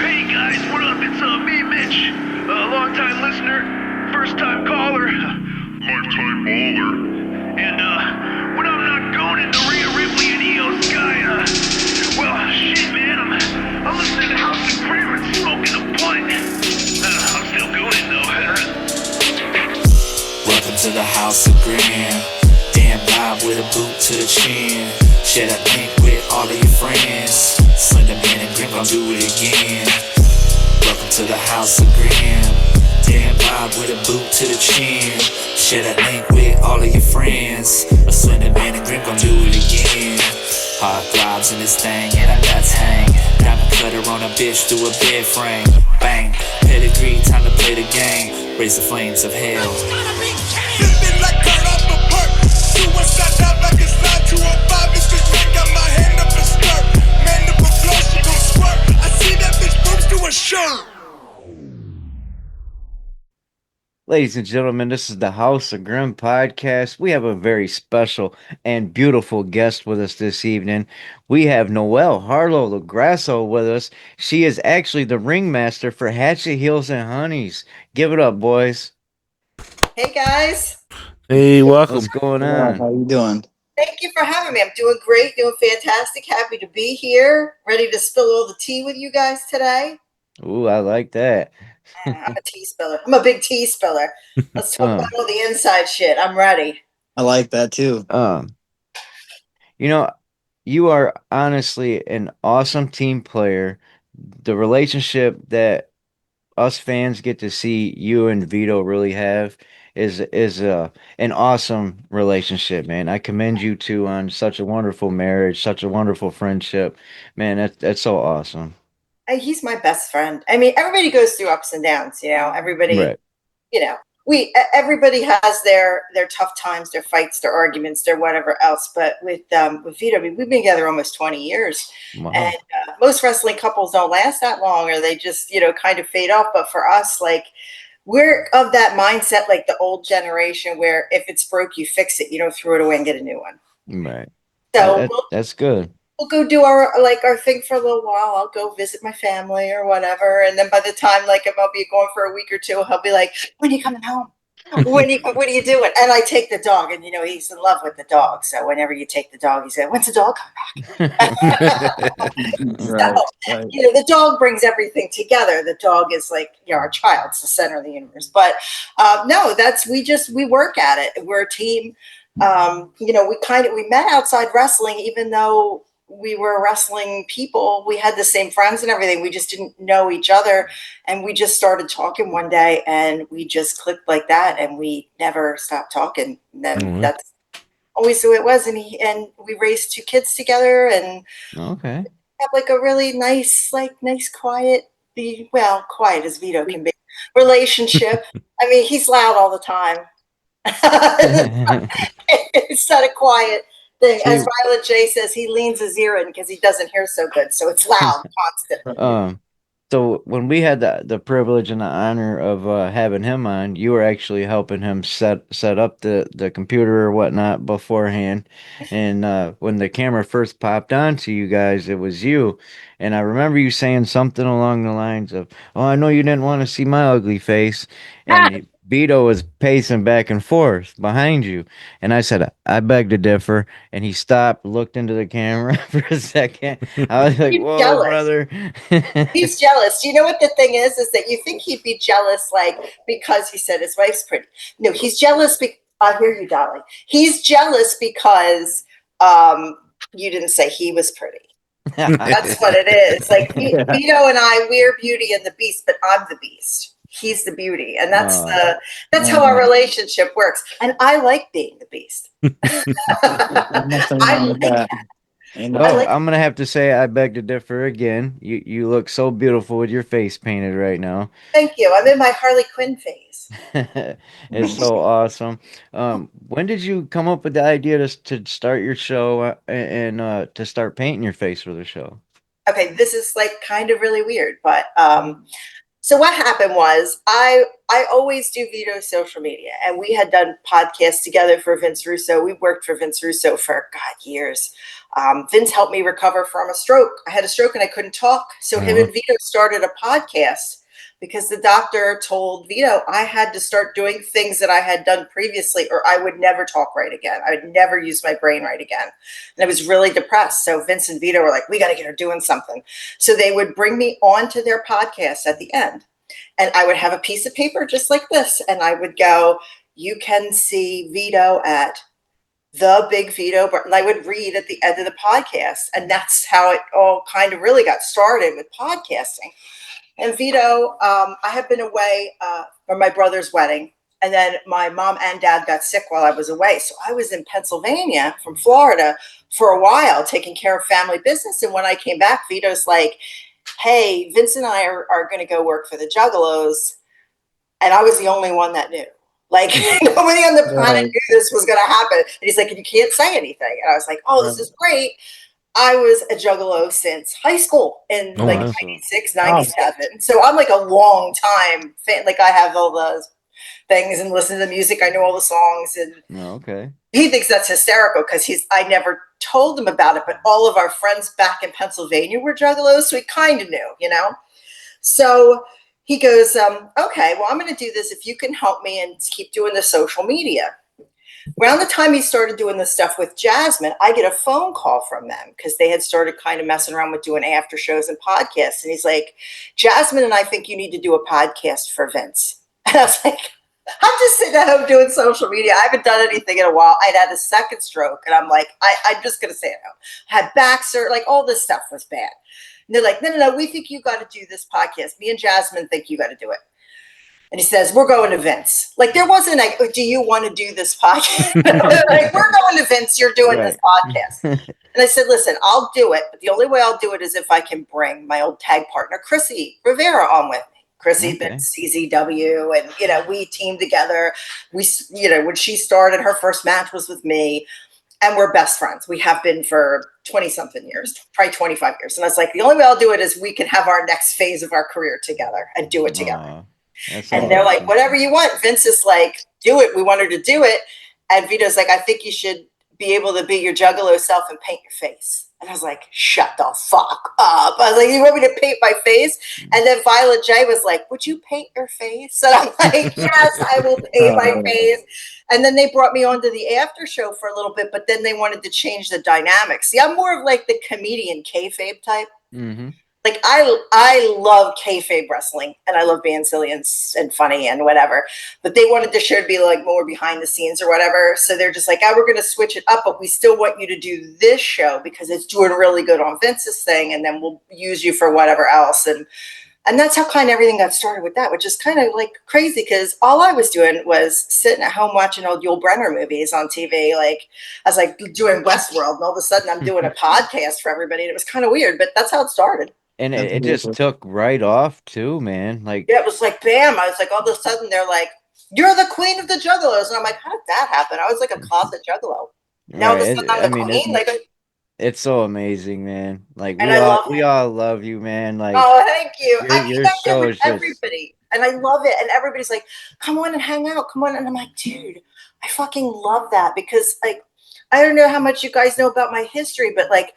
Hey guys, what up? It's me, Mitch. Long time listener, first time caller, lifetime baller. And when I'm not going into Rhea Ripley and Io Sky, well, shit, man, I'm listening to House of Prayer and smoking a blunt. I'm still going though. Welcome to the House of Graham. Damn vibe with a boot to the chin. Share that link with all of your friends. Slender Man and Grim gon' do it again. Welcome to the House of Graham. Damn vibe with a boot to the chin. Share that link with all of your friends. A Slender Man and Grim gon' do it again. Hard throbs in this thing and our nuts hang. Diamond cutter on a bitch through a bed frame. Bang, pedigree, time to play the game. Raise the flames of hell. Flipping like Kurt off a perk. Suicide dive like it's 9205. It's this man got my hand up a skirt. Man up a flow, she gon' squirt. I see that bitch boobs to a shirt. Ladies and gentlemen, this is the House of Grim podcast. We have a very special and beautiful guest with us this evening. We have Noel Harlow Lagrasso with us. She is actually the ringmaster for Hatchet Heels and Honeys. Give it up, boys. Hey guys, Hey, welcome. What's going How on? you doing? thank you for having me. I'm doing great, doing fantastic. Happy to be here, ready to spill all the tea with you guys today. Ooh, I like that. I'm a tea spiller. I'm a big tea spiller. Let's talk about all the inside shit. I'm ready. I like that too. You know, you are honestly an awesome team player. The relationship that us fans get to see you and Vito really have is an awesome relationship, man. I commend you two on such a wonderful marriage, such a wonderful friendship. Man, that's so awesome. He's my best friend. I mean, everybody goes through ups and downs. Everybody. Right. Everybody has their tough times, their fights, their arguments, their whatever else. But with Vito, I mean, we've been together almost 20 years, Wow. and most wrestling couples don't last that long, or they just kind of fade off. But for us, like, we're of that mindset, like the old generation, where if it's broke, you fix it. You don't throw it away and get a new one. Right. So That's good. we'll go do our thing for a little while. I'll go visit my family or whatever, and then by the time, like, if I'll be going for a week or two, he'll be like, "When are you coming home? What are you doing?" And I take the dog, and he's in love with the dog. So whenever you take the dog, he's like, "When's the dog coming back?" Right, So, right. the dog brings everything together. The dog is like our child. It's the center of the universe. But no, we work at it. We're a team. We met outside wrestling, even though we were wrestling people. We had the same friends and everything. We just didn't know each other, and we just started talking one day, and we just clicked like that, and we never stopped talking. And then that's always the way it was. And we raised two kids together, and Okay. have like a really nice, quiet, quiet as Vito can be, relationship. I mean, he's loud all the time. It's not a quiet thing. As See, Violet J says, he leans his ear in because he doesn't hear so good. So it's loud constantly. so when we had the privilege and the honor of having him on, you were actually helping him set up the computer or whatnot beforehand. And when the camera first popped on to you guys, it was you. And I remember you saying something along the lines of, "Oh, I know you didn't want to see my ugly face." And Vito was pacing back and forth behind you. And I said, "I beg to differ." And he stopped, looked into the camera for a second. I was like, He's "Whoa, jealous. brother." He's jealous. Do you know what the thing is? Is that you think he'd be jealous, like, because he said his wife's pretty. No, he's jealous. I hear you, Dolly. He's jealous because you didn't say he was pretty. That's what it is. Like, Vito and I, we're Beauty and the Beast, but I'm the Beast. He's the beauty, and that's how our relationship works. And I like being the Beast. Nothing I wrong with like that. that. Ain't Well, like- I'm gonna have to say I beg to differ again. You look so beautiful with your face painted right now. Thank you. I'm in my Harley Quinn phase. It's so awesome. When did you come up with the idea to start your show and to start painting your face for the show? Okay, this is like kind of really weird, but So what happened was I always do Vito's social media, and we had done podcasts together for Vince Russo. We worked for Vince Russo for years. Vince helped me recover from a stroke. I had a stroke and I couldn't talk, so him and Vito started a podcast because the doctor told Vito I had to start doing things that I had done previously, or I would never talk right again. I would never use my brain right again, and I was really depressed. So Vince and Vito were like, "We got to get her doing something." So they would bring me onto their podcast at the end. And I would have a piece of paper just like this. And I would go, "You can see Vito at the Big Vito." And I would read at the end of the podcast. And that's how it all kind of really got started with podcasting. And Vito, I had been away for my brother's wedding. And then my mom and dad got sick while I was away. So I was in Pennsylvania from Florida for a while taking care of family business. And when I came back, Vito's like, "Hey, Vince and I are going to go work for the Juggalos." And I was the only one that knew. Like, nobody on the planet knew this was going to happen. And he's like, "And you can't say anything." And I was like, "Oh, this is great." I was a Juggalo since high school in Oh, like wow. 96, 97. So I'm like a long time fan. Like, I have all the things and listen to the music. I know all the songs. And Oh, okay. he thinks that's hysterical because I never told him about it, but all of our friends back in Pennsylvania were Juggalos, so he kind of knew, you know? So he goes, "Okay, well, I'm going to do this if you can help me and keep doing the social media." Around the time he started doing this stuff with Jasmine, I get a phone call from them because they had started kind of messing around with doing after shows and podcasts. And he's like, "Jasmine and I think you need to do a podcast for Vince." And I was like, "I'm just sitting at home doing social media. I haven't done anything in a while." I'd had a second stroke, and I'm like, I'm just going to say it now. I had back surgery, like all this stuff was bad. And they're like, "No, we think you got to do this podcast. Me and Jasmine think you got to do it." And he says, "We're going to Vince." Like, there wasn't like, "Do you want to do this podcast?" Like, "We're going to Vince. You're doing this podcast." And I said, "Listen, I'll do it. But the only way I'll do it is if I can bring my old tag partner, Chrissy Rivera, on with me." Chrissy's been CZW, and, you know, we teamed together. We, you know, when she started, her first match was with me, and we're best friends. We have been for 20 something years, probably 25 years. And I was like, the only way I'll do it is we can have our next phase of our career together and do it together. And they're like, "Whatever you want." Vince is like, "Do it. We want her to do it." And Vito's like, "I think you should be able to be your Juggalo self and paint your face." And I was like, "Shut the fuck up." I was like, "You want me to paint my face?" And then Violet J was like, "Would you paint your face?" And I'm like, "Yes, I will paint my face." And then they brought me onto the after show for a little bit, but then they wanted to change the dynamics. See, I'm more of like the comedian kayfabe type. Mm-hmm. Like, I love kayfabe wrestling, and I love being silly and funny and whatever. But they wanted the show to be like more behind the scenes or whatever. So they're just like, "Oh, we're going to switch it up, but we still want you to do this show because it's doing really good on Vince's thing, and then we'll use you for whatever else." And that's how kind of everything got started with that, which is kind of like crazy because all I was doing was sitting at home watching old Yul Brynner movies on TV. Like, I was like doing Westworld, and all of a sudden I'm doing a podcast for everybody. And it was kind of weird, but that's how it started. And it just took right off too, man. Like, Yeah, it was like, bam. I was like, all of a sudden they're like, "You're the queen of the Juggalos." And I'm like, "How did that happen?" I was like a closet Juggalo. Now all of a sudden I'm the queen. Like, it's so amazing, man. Like, and I love we it. all love you, man. Like, Oh, thank you. I your connect show with is just everybody, and I love it. And everybody's like, "Come on and hang out. Come on." And I'm like, "Dude, I fucking love that," because, like, I don't know how much you guys know about my history, but, like,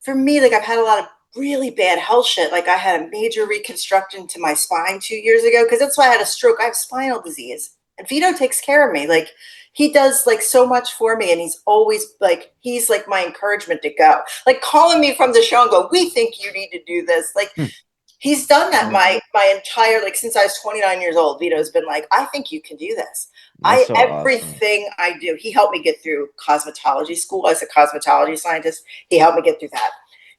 for me, like, I've had a lot of really bad health shit. Like, I had a major reconstruction to my spine 2 years ago because that's why I had a stroke. I have spinal disease, and Vito takes care of me. Like, he does like so much for me, and he's like my encouragement to go. Like, calling me from the show and go, "We think you need to do this." Like, he's done that my entire, like, since I was 29 years old. Vito's been like, "I think you can do this." That's so Everything I do, he helped me get through cosmetology school as a cosmetology scientist. He helped me get through that.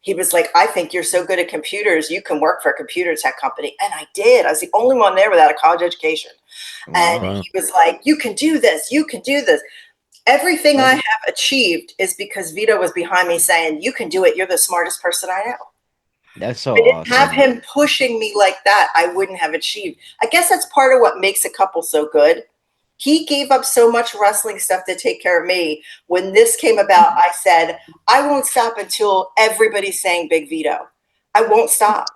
He was like, "I think you're so good at computers, you can work for a computer tech company." And I did. I was the only one there without a college education. And he was like, "You can do this. You can do this." Everything I have achieved is because Vito was behind me saying, "You can do it. You're the smartest person I know." That's so If I didn't awesome. have him pushing me like that, I wouldn't have achieved. I guess that's part of what makes a couple so good. He gave up so much wrestling stuff to take care of me. When this came about, I said, "I won't stop until everybody's saying Big Vito. I won't stop."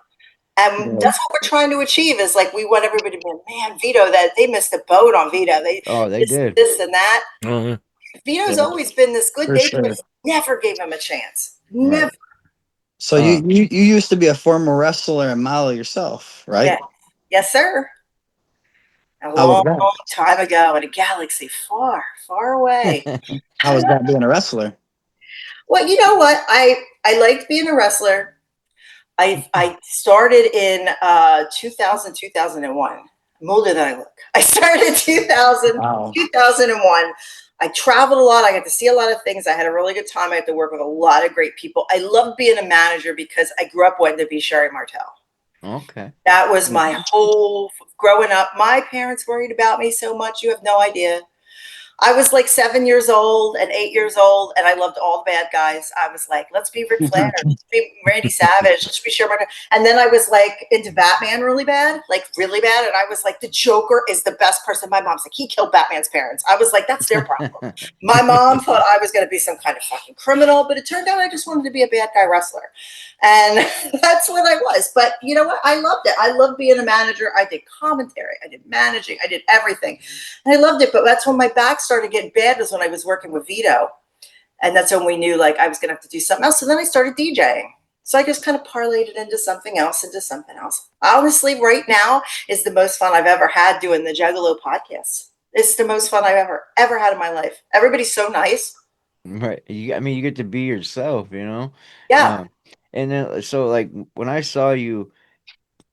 And that's what we're trying to achieve is like, we want everybody to be, man, Vito, that they missed the boat on Vito. They did. this and that. Uh-huh. Vito's always been this good For nature, sure. but never gave him a chance. Right. Never. So you used to be a former wrestler and model yourself, right? Yeah. Yes, sir. A How was long, that? long time ago in a galaxy far, far away. How was that being a wrestler? Well, you know what? I liked being a wrestler. I started in 2000, 2001. I'm older than I look. I started 2000, Wow. 2001. I traveled a lot. I got to see a lot of things. I had a really good time. I had to work with a lot of great people. I loved being a manager because I grew up wanting to be Sherry Martel. Okay. That was my whole growing up. My parents worried about me so much. You have no idea. I was like 7 years old and 8 years old, and I loved all the bad guys. I was like, let's be Ric Flair, let's be Randy Savage, let's be Sherman. And then I was like into Batman really bad. And I was like, the Joker is the best person. My mom's like, he killed Batman's parents. I was like, that's their problem. My mom thought I was going to be some kind of fucking criminal, but it turned out I just wanted to be a bad guy wrestler. And that's what I was. But you know what? I loved it. I loved being a manager. I did commentary. I did managing. I did everything. And I loved it. But that's when my back started getting bad, was when I was working with Vito. And that's when we knew like I was going to have to do something else. So then I started DJing. So I just kind of parlayed it into something else, Honestly, right now is the most fun I've ever had doing the Juggalo podcast. It's the most fun I've ever had in my life. Everybody's so nice. Right. You get to be yourself, you know? Yeah. And then, so like when I saw you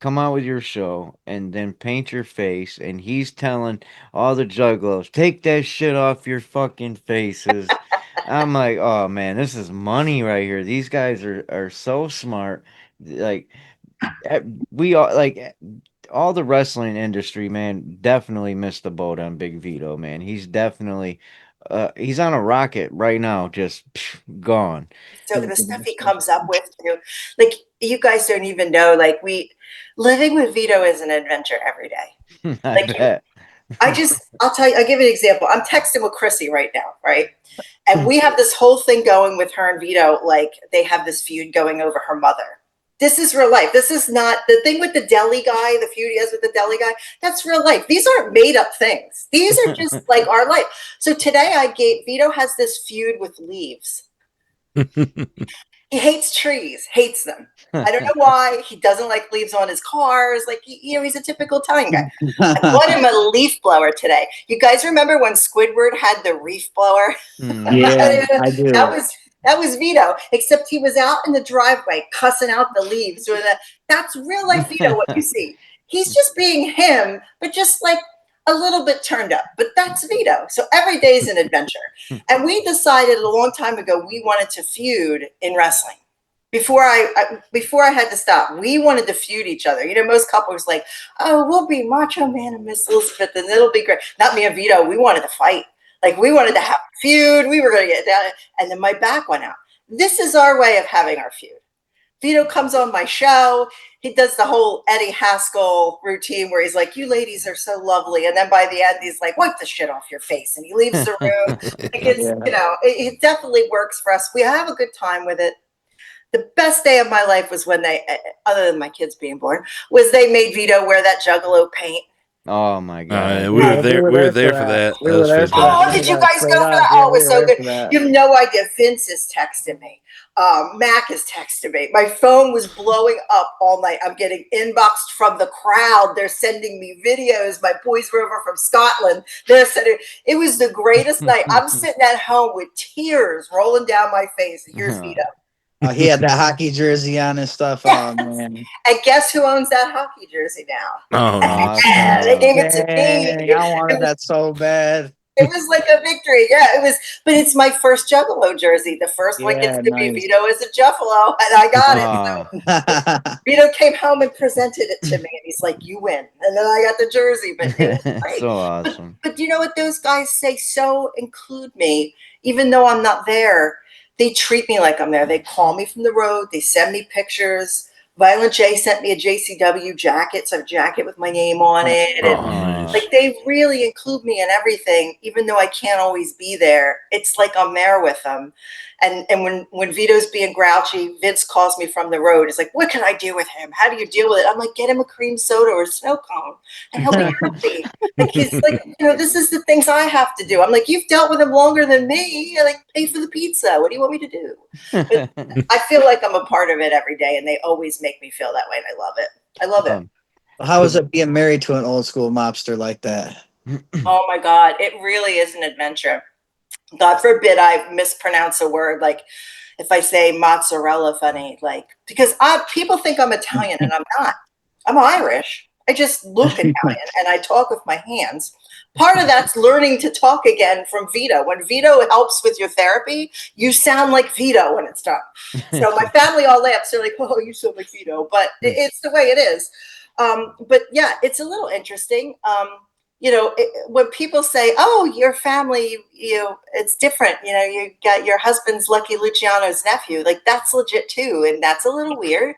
come out with your show and then paint your face, and he's telling all the juggalos, take that shit off your fucking faces. I'm like, oh man, this is money right here. These guys are so smart. Like, we all like all the wrestling industry, man, definitely missed the boat on Big Vito, man. He's definitely he's on a rocket right now, just gone. So the stuff he comes up with too, like you guys don't even know, like living with Vito is an adventure every day. I Like bet. I'll tell you, I'll give you an example. I'm texting with Chrissy right now, right? And we have this whole thing going with her and Vito, like they have this feud going over her mother. This is real life. This is not the thing with the deli guy, the feud he has with the deli guy. That's real life. These aren't made up things. These are just like our life. So today Vito has this feud with leaves. He hates trees, hates them. I don't know why. He doesn't like leaves on his cars. Like, he's a typical Italian guy. I bought him a leaf blower today. You guys remember when Squidward had the leaf blower? Yeah, I do. That was Vito, except he was out in the driveway cussing out the leaves. That's real life Vito, what you see. He's just being him, but just like a little bit turned up, but that's Vito. So every day is an adventure. And we decided a long time ago we wanted to feud in wrestling. Before I had to stop, we wanted to feud each other. Most couples like, oh, we'll be Macho Man and Miss Elizabeth, and it'll be great. Not me and Vito. We wanted to fight. Like, we wanted to have a feud. We were going to get down. And then my back went out. This is our way of having our feud. Vito comes on my show. He does the whole Eddie Haskell routine where he's like, you ladies are so lovely. And then by the end, he's like, wipe the shit off your face. And he leaves the room. It definitely works for us. We have a good time with it. The best day of my life was when they, other than my kids being born, was they made Vito wear that Juggalo paint. Oh my god! We were there. We were there for that. We were there for Oh, that. did you guys go for that? Oh, it was so good. You have no idea. Vince is texting me. Mac is texting me. My phone was blowing up all night. I'm getting inboxed from the crowd. They're sending me videos. My boys were over from Scotland. They're sending. It was the greatest night. I'm sitting at home with tears rolling down my face. Here's Vito. He had that hockey jersey on and stuff. Oh man! And guess who owns that hockey jersey now? Oh, Awesome. They gave it to me. I wanted that so bad. It was like a victory. Yeah, it was. But it's my first Juggalo jersey. The first one gets to be Vito as a Juggalo, and I got it. So Vito came home and presented it to me, and he's like, "You win." And then I got the jersey. But it was great. So awesome. But you know what? Those guys say so include me, even though I'm not there. They treat me like I'm there. They call me from the road. They send me pictures. Violent J sent me a JCW jacket, so a jacket with my name on it. And like, they really include me in everything, even though I can't always be there. It's like I'm there with them. And when Vito's being grouchy, Vince calls me from the road. He's like, what can I do with him? How do you deal with it? I'm like, get him a cream soda or a snow cone and he'll be happy. Like, he's like, this is the things I have to do. I'm like, you've dealt with him longer than me. Like, pay for the pizza. What do you want me to do? But I feel like I'm a part of it every day, and they always make me feel that way, and I love it. I love it. How is it being married to an old school mobster like that? Oh my God, it really is an adventure. God forbid I mispronounce a word, like if I say mozzarella funny, like, because people think I'm Italian and I'm not. I'm Irish. I just look Italian and I talk with my hands. Part of that's learning to talk again from Vito. When Vito helps with your therapy, you sound like Vito when it's done. So my family all laughs. They're like, oh, you sound like Vito. But it's the way it is. But yeah, it's a little interesting. When people say, oh, your family, it's different. You got your husband's Lucky Luciano's nephew. Like, that's legit too. And that's a little weird.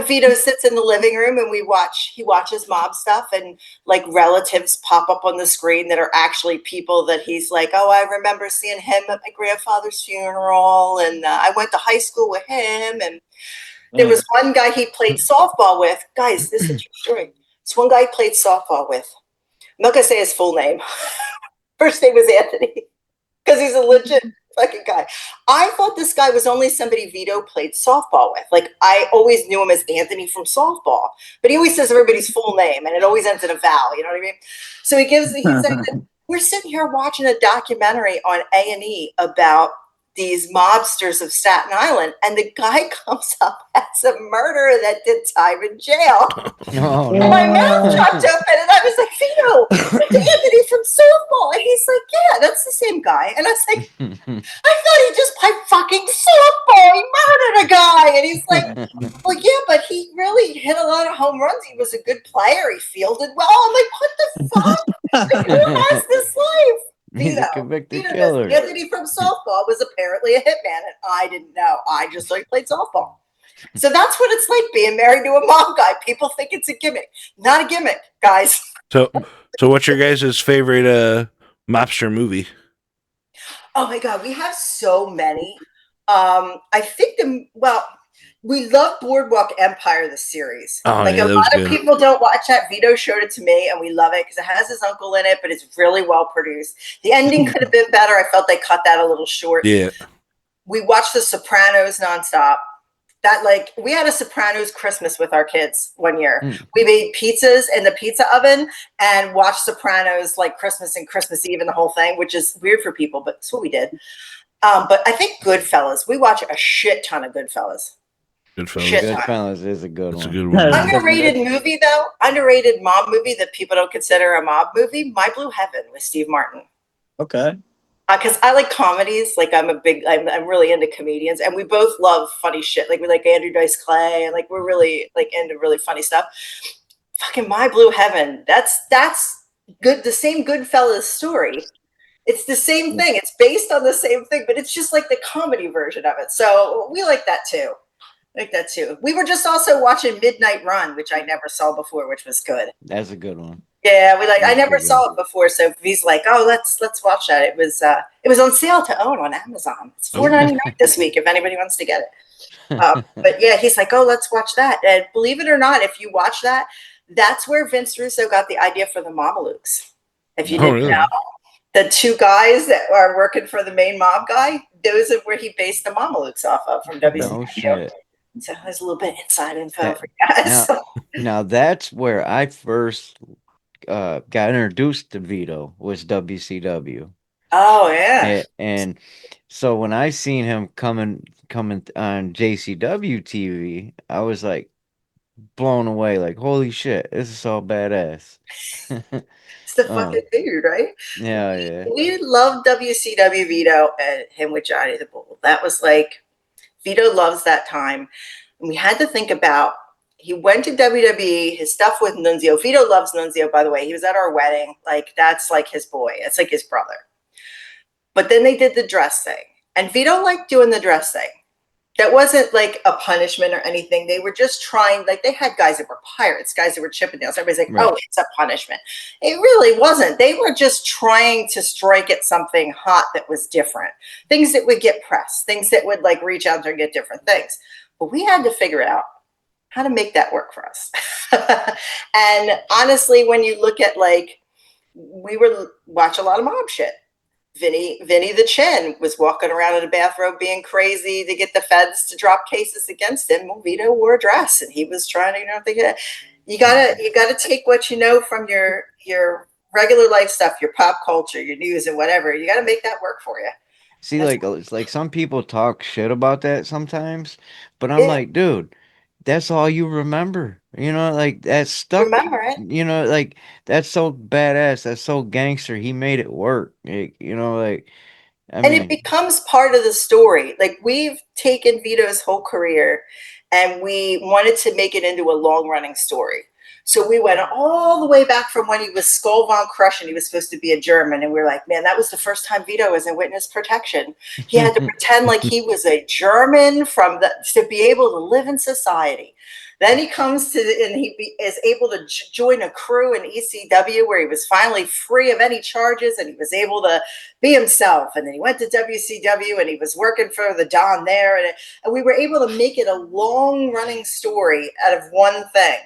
Vito sits in the living room and he watches mob stuff, and like relatives pop up on the screen that are actually people that he's like, oh, I remember seeing him at my grandfather's funeral. And I went to high school with him. And there was one guy he played softball with. Guys, this is a true story. It's one guy he played softball with. I'm not going to say his full name. First name was Anthony, because he's a legit fucking guy. I thought this guy was only somebody Vito played softball with. Like, I always knew him as Anthony from softball, but he always says everybody's full name, and it always ends in a vowel. You know what I mean? So he said, we're sitting here watching a documentary on A&E about these mobsters of Staten Island, and the guy comes up as a murderer that did time in jail. Oh, and my mouth dropped open, and I was like, Vito, it's Anthony from softball. And he's like, yeah, that's the same guy. And I was like, I thought he just played fucking softball. He murdered a guy. And he's like, well, yeah, but he really hit a lot of home runs. He was a good player. He fielded well. I'm like, what the fuck? Who has this life? He's a convicted killer. Anthony from softball was apparently a hitman, and I didn't know. I just played softball. So that's what it's like being married to a mob guy. People think it's a gimmick. Not a gimmick, guys. So what's your guys' favorite mobster movie? Oh my God, we have so many. I think we love Boardwalk Empire, the series. Oh, like, yeah, a lot of people don't watch that. Vito showed it to me, and we love it because it has his uncle in it, but it's really well produced. The ending could have been better. I felt they cut that a little short. Yeah. We watched The Sopranos nonstop. We had a Sopranos Christmas with our kids one year. We made pizzas in the pizza oven and watched Sopranos like Christmas and Christmas Eve and the whole thing, which is weird for people, but it's what we did. But I think Goodfellas. We watch a shit ton of Goodfellas. Goodfellas is a good one. That's a good one. Underrated movie, though. Underrated mob movie that people don't consider a mob movie. My Blue Heaven with Steve Martin. Okay. Because I like comedies. Like, I'm really into comedians, and we both love funny shit. Like, we like Andrew Dice Clay, and like we're really like into really funny stuff. Fucking My Blue Heaven. That's good. The same Goodfellas story. It's the same thing. It's based on the same thing, but it's just like the comedy version of it. So we like that too. We were just also watching Midnight Run, which I never saw before, which was good. That's a good one. Yeah, I never saw it before, so he's like, "Oh, let's watch that." It was on sale to own on Amazon. It's $4.99 this week if anybody wants to get it. But yeah, he's like, "Oh, let's watch that." And believe it or not, if you watch that, that's where Vince Russo got the idea for the Mamalukes. If you didn't know, the two guys that are working for the main mob guy, those are where he based the Mamalukes off of from WCW. No shit. So there's a little bit inside info for you guys. Now that's where I first got introduced to Vito, was WCW. Oh yeah. And so when I seen him coming on JCW TV, I was like blown away. Like, holy shit, this is so badass. It's the fucking dude, right? Yeah. We love WCW Vito and him with Johnny the Bull. That was like, Vito loves that time. And we had to think about, he went to WWE, his stuff with Nunzio. Vito loves Nunzio, by the way. He was at our wedding. Like, that's like his boy. It's like his brother. But then they did the dress thing. And Vito liked doing the dress thing. That wasn't like a punishment or anything. They were just trying, like they had guys that were pirates, guys that were Chippendales. Everybody's like, Right. oh, it's a punishment. It really wasn't. They were just trying to strike at something hot that was different. Things that would get press, things that would like reach out there and get different things. But we had to figure out how to make that work for us. And honestly, when you look at like, we were watch a lot of mob shit. Vinny the Chin was walking around in a bathrobe being crazy to get the feds to drop cases against him. Well, Vito wore a dress and he was trying to, you gotta take what you know from your regular life stuff, your pop culture, your news and whatever. You gotta make that work for you. See, That's like it's like some people talk shit about that sometimes, but I'm it. like, dude, that's all you remember. Like that's stuck. Remember it. Like that's so badass. That's so gangster. He made it work. Like I And it mean, becomes part of the story. Like we've taken Vito's whole career and we wanted to make it into a long running story. So we went all the way back from when he was Skull Von Crush and he was supposed to be a German. And we are like, man, that was the first time Vito was in witness protection. He had to pretend like he was a German to be able to live in society. Then he comes to, and is able to join a crew in ECW where he was finally free of any charges and he was able to be himself. And then he went to WCW and he was working for the Don there. And we were able to make it a long running story out of one thing.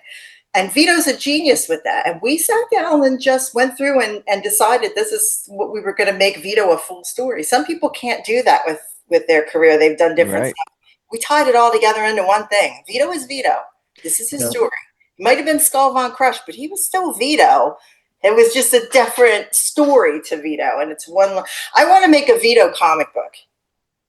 And Vito's a genius with that. And we sat down and just went through and decided this is what we were going to make Vito a full story. Some people can't do that with their career. They've done different right. stuff. We tied it all together into one thing. Vito is Vito. This is his story. He might have been Skull Von Crush, but he was still Vito. It was just a different story to Vito. And it's one. I want to make a Vito comic book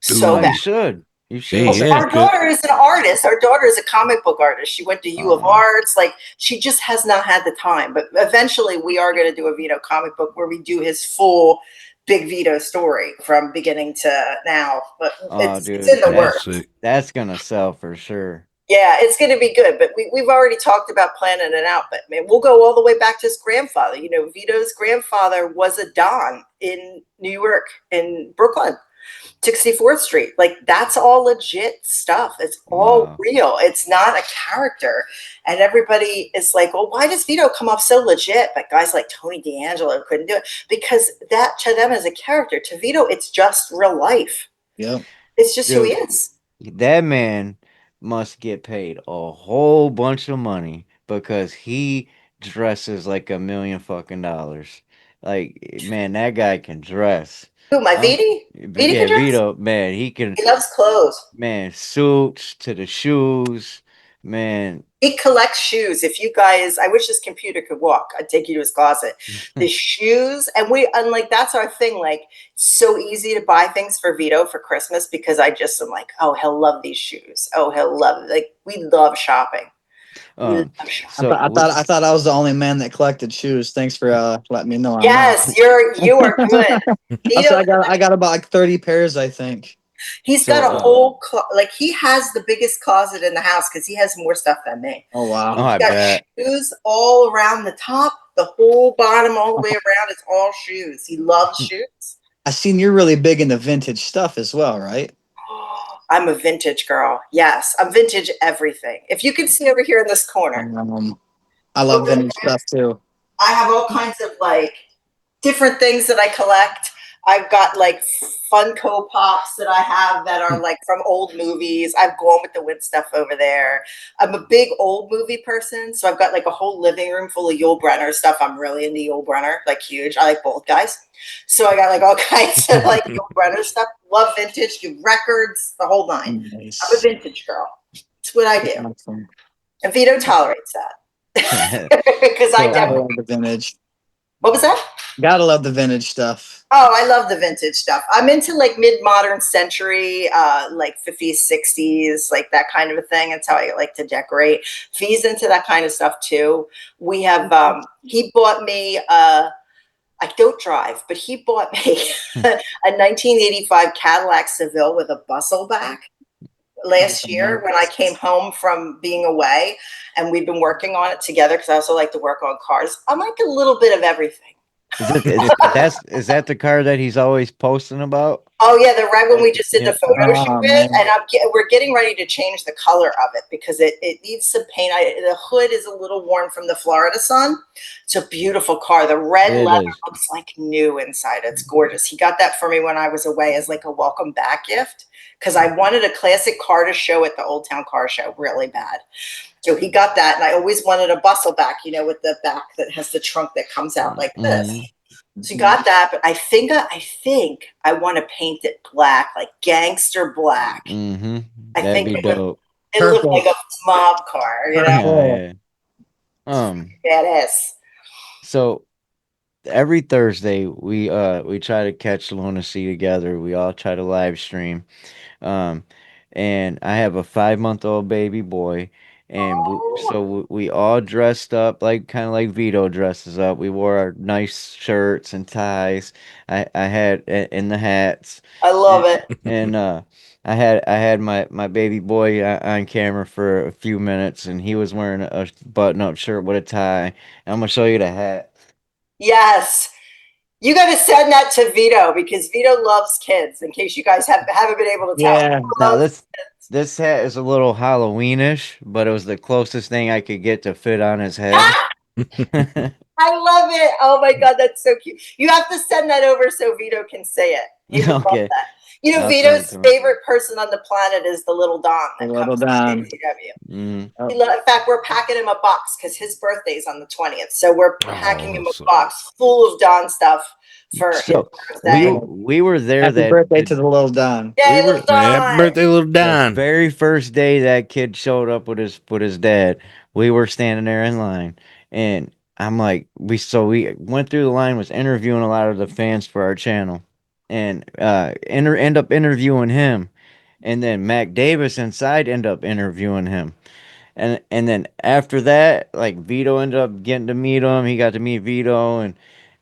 so Oh, bad. you should. You should. Yeah, yeah. Our daughter is an artist. Our daughter is a comic book artist. She went to U of Arts. Like she just has not had the time. But eventually, we are going to do a Vito comic book where we do his full Big Vito story from beginning to now. But it's Dude, in the works. that's gonna sell for sure. Yeah, it's going to be good. But we've already talked about planning it out. But man, we'll go all the way back to his grandfather. Vito's grandfather was a Don in New York, in Brooklyn. 64th Street. Like that's all legit stuff. It's all real. It's not a character. And everybody is like, well, why does Vito come off so legit? But guys like Tony D'Angelo couldn't do it because that to them is a character. To Vito, it's just real life. Yeah. It's just who he Dude, is. that man must get paid a whole bunch of money because he dresses like $1 million fucking. Like, man, that guy can dress. Who, my Um, Viti? Viti yeah, can dress? Vito, man, he can, He loves clothes. man, suits to the shoes, man. He collects shoes. If you guys, I wish this computer could walk. I'd take you to his closet. The shoes, and like that's our thing. Like, so easy to buy things for Vito for Christmas because I just am like, oh, he'll love these shoes. Oh, he'll love it. Like, we love shopping. So I thought I was the only man that collected shoes. Thanks for letting me know. Yes, you are good. Vito, I got about like 30 pairs, I think. He's got a whole he has the biggest closet in the house because he has more stuff than me. Oh wow! I He's got bet. shoes all around the top, the whole bottom, all the way around. It's all shoes. He loves shoes. I seen you're really big into vintage stuff as well, right? I'm a vintage girl. Yes, I'm vintage everything. If you can see over here in this corner, I love vintage stuff too. I have all kinds of like different things that I collect. I've got like Funko Pops that I have that are like from old movies. I've gone with the Wind stuff over there. I'm a big old movie person, so I've got like a whole living room full of Yul Brynner stuff. I'm really into Yul Brynner, like huge. I like both guys. So I got like all kinds of like Yul Brynner stuff. Love vintage, do records, the whole nine. Nice. I'm a vintage girl. It's what I do. Awesome. And Vito tolerates that. Because I Gotta definitely. love the vintage. What was that? Gotta love the vintage stuff. Oh, I love the vintage stuff. I'm into like mid-modern century, like 50s, 60s, like that kind of a thing. That's how I like to decorate. V's into that kind of stuff too. We have, he bought me, I don't drive, but he bought me a 1985 Cadillac Seville with a bustle back last year when I came home from being away, and we've been working on it together because I also like to work on cars. I like a little bit of everything. Is that the car that he's always posting about? Oh yeah, the red one we just did the Yeah. photo shoot Oh, with, man. and we're getting ready to change the color of it because it needs some paint. The hood is a little worn from the Florida sun. It's a beautiful car. The red It leather is. looks like new inside. It's gorgeous. He got that for me when I was away as like a welcome back gift because I wanted a classic car to show at the Old Town Car Show really bad. So he got that, and I always wanted a bustle back, with the back that has the trunk that comes out like this. Mm-hmm. So you got that, but I think I want to paint it black, like gangster black. Mm-hmm. I That'd think be dope. it looked like Purple. a mob car, Yeah, Purple. yeah. Um, badass. so every Thursday we try to catch lunacy together. We all try to live stream. Um, and I have a 5 month old baby boy, and Oh, we all dressed up like kind of like Vito dresses up. We wore our nice shirts and ties. I had in the hats, I love and, it. and I had my baby boy on camera for a few minutes, and he was wearing a button up shirt with a tie. I'm gonna show you the hat. Yes. You got to send that to Vito because Vito loves kids. In case you guys haven't been able to tell, Yeah. he Now loves this hat is a little Halloweenish, but it was the closest thing I could get to fit on his head. kids. I love it. Oh my God, that's so cute. You have to send that over so Vito can say it. He would love Okay, that. I'll send it Vito's to him. favorite person on the planet is the little Don The that little comes to Don. JCW. Mm. Oh, In fact, we're packing him a box because his birthday's on the 20th. So we're packing Oh, him a so box full of Don stuff for his So we birthday. we were there happy that birthday to the little Don. we Yay, little were happy Don. birthday, little the Don. very first day that kid showed up with his dad. We were standing there in line, and I'm like, we went through the line, was interviewing a lot of the fans for our channel, and end up interviewing him, and then Mac Davis inside end up interviewing him. And then after that, like Vito ended up getting to meet him. He got to meet Vito, and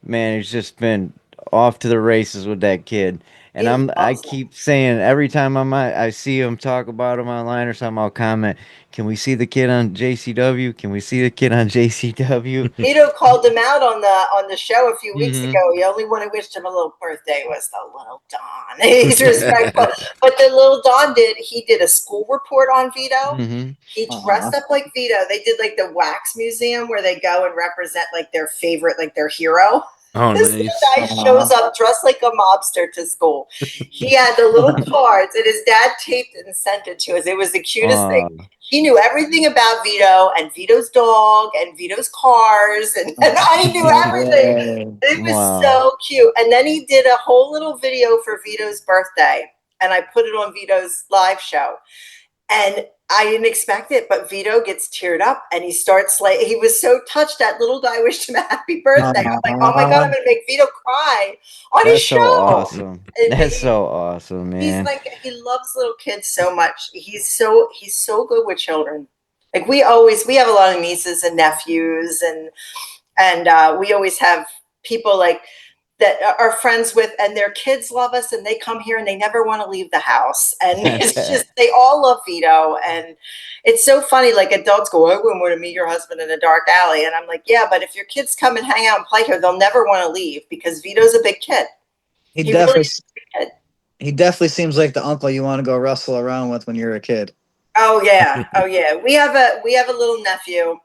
man, it's just been off to the races with that kid. And He I loves it. keep saying every time I see him talk about him online or something, I'll comment, "Can we see the kid on JCW? Can we see the kid on JCW?" Vito called him out on the show a few weeks Mm-hmm. ago. The only one who wished him a little birthday was the little Don. He's respectful, but the little Don he did a school report on Vito. Mm-hmm. He Aw. dressed up like Vito. They did like the wax museum where they go and represent like their favorite, like their hero. Oh, This little nice. guy shows up dressed like a mobster to school. He had the little cards, and his dad taped it and sent it to us. It was the cutest thing. He knew everything about Vito and Vito's dog and Vito's cars, and I knew everything. Yay. It was Wow. so cute. And then he did a whole little video for Vito's birthday, and I put it on Vito's live show. And I didn't expect it, but Vito gets teared up and he starts like, he was so touched. That little guy wished him a happy birthday. I'm like, oh my God, I'm Aw. going to make Vito cry on his That's so show. awesome. And That's so awesome, he's man. like, he loves little kids so much. He's so good with children. Like we have a lot of nieces and nephews, and we always have people like that are friends with, and their kids love us, and they come here and they never want to leave the house, and it's just they all love Vito. And it's so funny, like adults go, I wouldn't want to meet your husband in a dark alley, and I'm like, yeah, but if your kids come and hang out and play here, they'll never want to leave because Vito's a big kid. He He really definitely is a big kid. he definitely seems like the uncle you want to go wrestle around with when you're a kid. Oh yeah, oh yeah, we have a little nephew.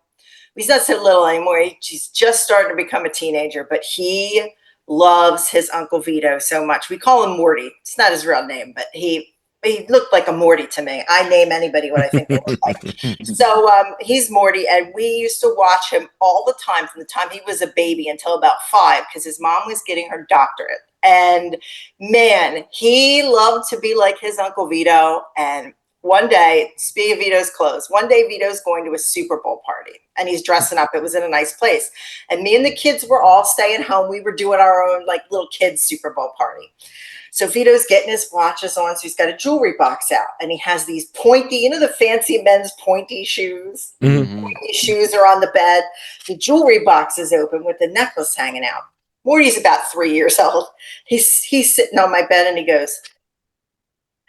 He's not so little anymore. He's just starting to become a teenager, but he loves his Uncle Vito so much. We call him Morty. It's not his real name, but he looked like a Morty to me. I name anybody what I think they look like. So he's Morty, and we used to watch him all the time from the time he was a baby until about 5 because his mom was getting her doctorate. And man, he loved to be like his Uncle Vito. And one day, speaking of Vito's clothes, one day Vito's going to a Super Bowl party and he's dressing up. It was in a nice place. And me and the kids were all staying home. We were doing our own like little kids Super Bowl party. So Vito's getting his watches on. So he's got a jewelry box out and he has these pointy, the fancy men's pointy shoes. Mm-hmm. Pointy shoes are on the bed. The jewelry box is open with the necklace hanging out. Morty's about 3 years old. He's sitting on my bed and he goes,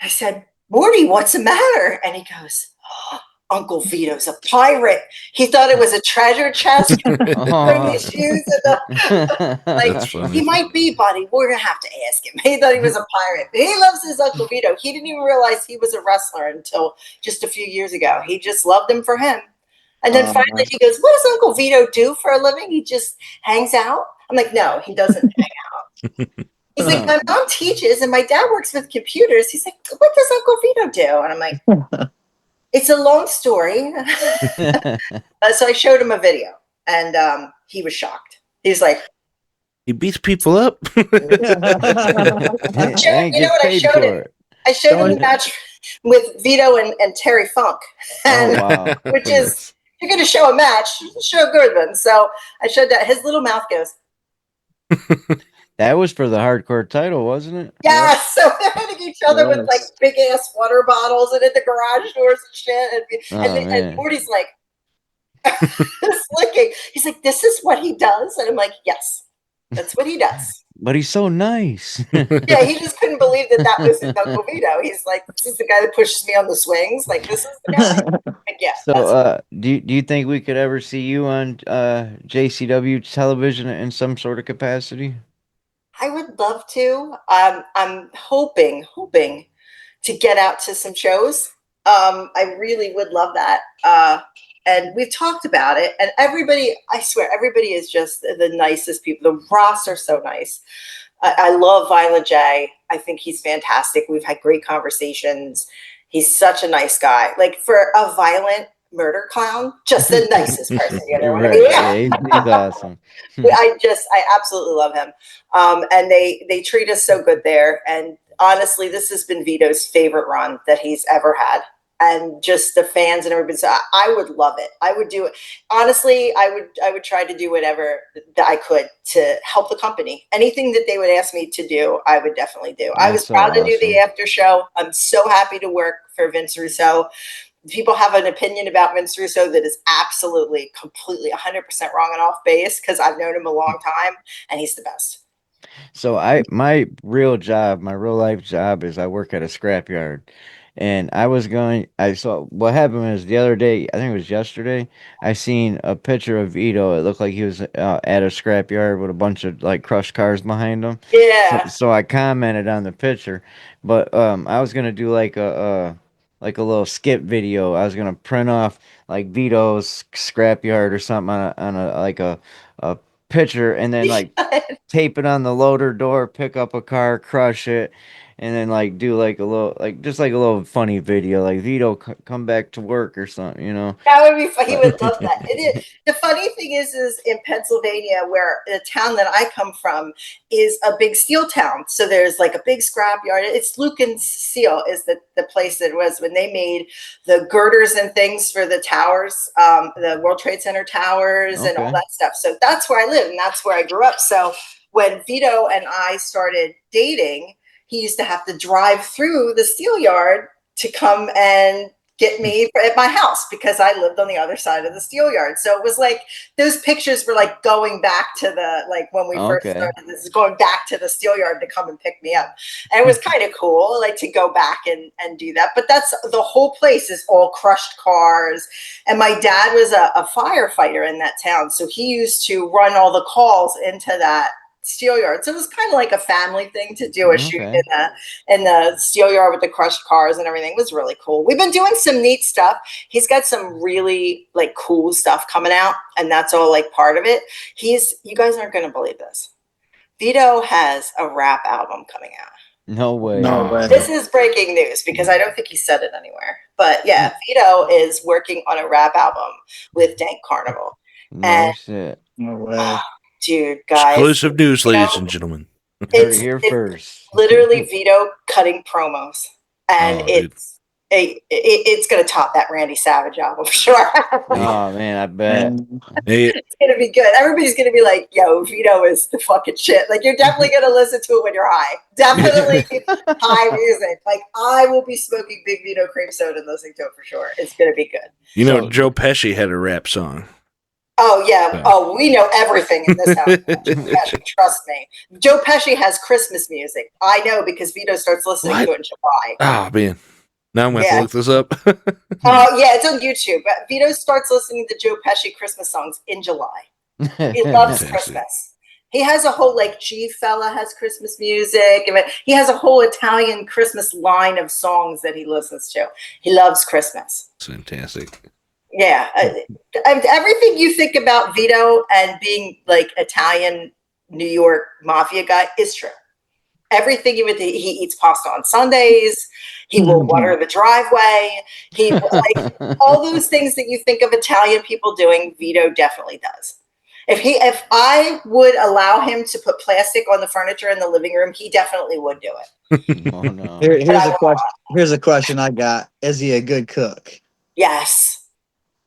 I said, Morty, what's the matter? And he goes, oh, Uncle Vito's a pirate. He thought it was a treasure chest from the shoes and the like. That's funny. He might be, buddy. We're gonna have to ask him. He thought he was a pirate. He loves his Uncle Vito. He didn't even realize he was a wrestler until just a few years ago. He just loved him for him. And then finally he goes, "What does Uncle Vito do for a living? He just hangs out?" I'm like, "No, he doesn't hang out." He's like, "My mom teaches and my dad works with computers." He's like, "What does Uncle Vito do?" And I'm like, "It's a long story." So I showed him a video, and he was shocked. He was like, He beats people up. you know what I showed him? I showed him the match with Vito and Terry Funk. And, wow. Which is, you're going to show a match, show a good one. So I showed that. His little mouth goes. That was for the hardcore title, wasn't it? Yeah, so they're hitting each other with like big ass water bottles and at the garage doors and shit. And Morty's like slicking. He's like, "This is what he does?" And I'm like, "Yes, that's what he does." But he's so nice. Yeah, he just couldn't believe that was his Uncle Vito. He's like, "This is the guy that pushes me on the swings. Like, this is the guy." Like, yeah. So, do you think we could ever see you on JCW television in some sort of capacity? I would love to. I'm hoping to get out to some shows. I really would love that. And we've talked about it. And everybody, I swear, everybody is just the nicest people. The Ross are so nice. I love Violent J. I think he's fantastic. We've had great conversations. He's such a nice guy. Like, for a violent murder clown, just the nicest person. You know what I mean? Yeah, he's awesome. I absolutely love him. And they treat us so good there. And honestly, this has been Vito's favorite run that he's ever had. And just the fans and everybody. So I would love it. I would do it. Honestly, I would try to do whatever that I could to help the company. Anything that they would ask me to do, I would definitely do. I was proud to do the after show. I'm so happy to work for Vince Russo. People have an opinion about Vince Russo that is absolutely, completely 100% wrong and off base, because I've known him a long time and he's the best. So my real life job is I work at a scrapyard. And I saw what happened was the other day, I think it was yesterday, I seen a picture of Vito. It looked like he was at a scrapyard with a bunch of like crushed cars behind him. Yeah. So I commented on the picture, but I was gonna do like a little skip video. I was gonna print off like Vito's scrapyard or something on a picture, and then like tape it on the loader door, pick up a car, crush it, and then like do like a little just like a little funny video, like Vito come back to work or something, you know. That would be fun. He would love that. It is. The funny thing is in Pennsylvania, where the town that I come from is a big steel town. So there's like a big scrapyard. It's Lucan Steel is the place that it was when they made the girders and things for the towers, the World Trade Center towers and all that stuff. So that's where I live and that's where I grew up. So when Vito and I started dating, he used to have to drive through the steel yard to come and get me at my house because I lived on the other side of the steel yard. So it was like those pictures were like going back to the, like when we first started, this is going back to the steel yard to come and pick me up. And it was kind of cool, like to go back and do that. But that's the whole place is all crushed cars. And my dad was a firefighter in that town. So he used to run all the calls into that steel yard. So it was kind of like a family thing to do a shoot in the steel yard with the crushed cars and everything. It was really cool. We've been doing some neat stuff. He's got some really like cool stuff coming out, and that's all like part of it. You guys aren't going to believe this. Vito has a rap album coming out. No way. This is breaking news because I don't think he said it anywhere. But yeah, Vito is working on a rap album with Dank Carnival. Shit. No way. Dude, guys. Exclusive news, ladies and gentlemen. It's here first. Literally Vito cutting promos. And it's going to top that Randy Savage album for sure. Oh, man, I bet. It's going to be good. Everybody's going to be like, yo, Vito is the fucking shit. Like, you're definitely going to listen to it when you're high. Definitely high music. Like, I will be smoking Big Vito cream soda and listening to it for sure. It's going to be good. You know, Joe Pesci had a rap song. Oh, yeah. Oh, we know everything in this house. Joe Pesci, trust me. Joe Pesci has Christmas music. I know because Vito starts listening to it in July. Oh, man. Now I'm going to Yeah. have to look this up. Yeah, it's on YouTube. Vito starts listening to Joe Pesci Christmas songs in July. He loves Fantastic. Christmas. He has a whole, like, G Fella has Christmas music. He has a whole Italian Christmas line of songs that he listens to. He loves Christmas. It's fantastic. Yeah. Everything you think about Vito and being like Italian New York mafia guy is true. Everything he eats pasta on Sundays. He will water the driveway. He like all those things that you think of Italian people doing, Vito definitely does. If I would allow him to put plastic on the furniture in the living room, he definitely would do it. Oh no. Here's a question. Here's a question I got. Is he a good cook? Yes.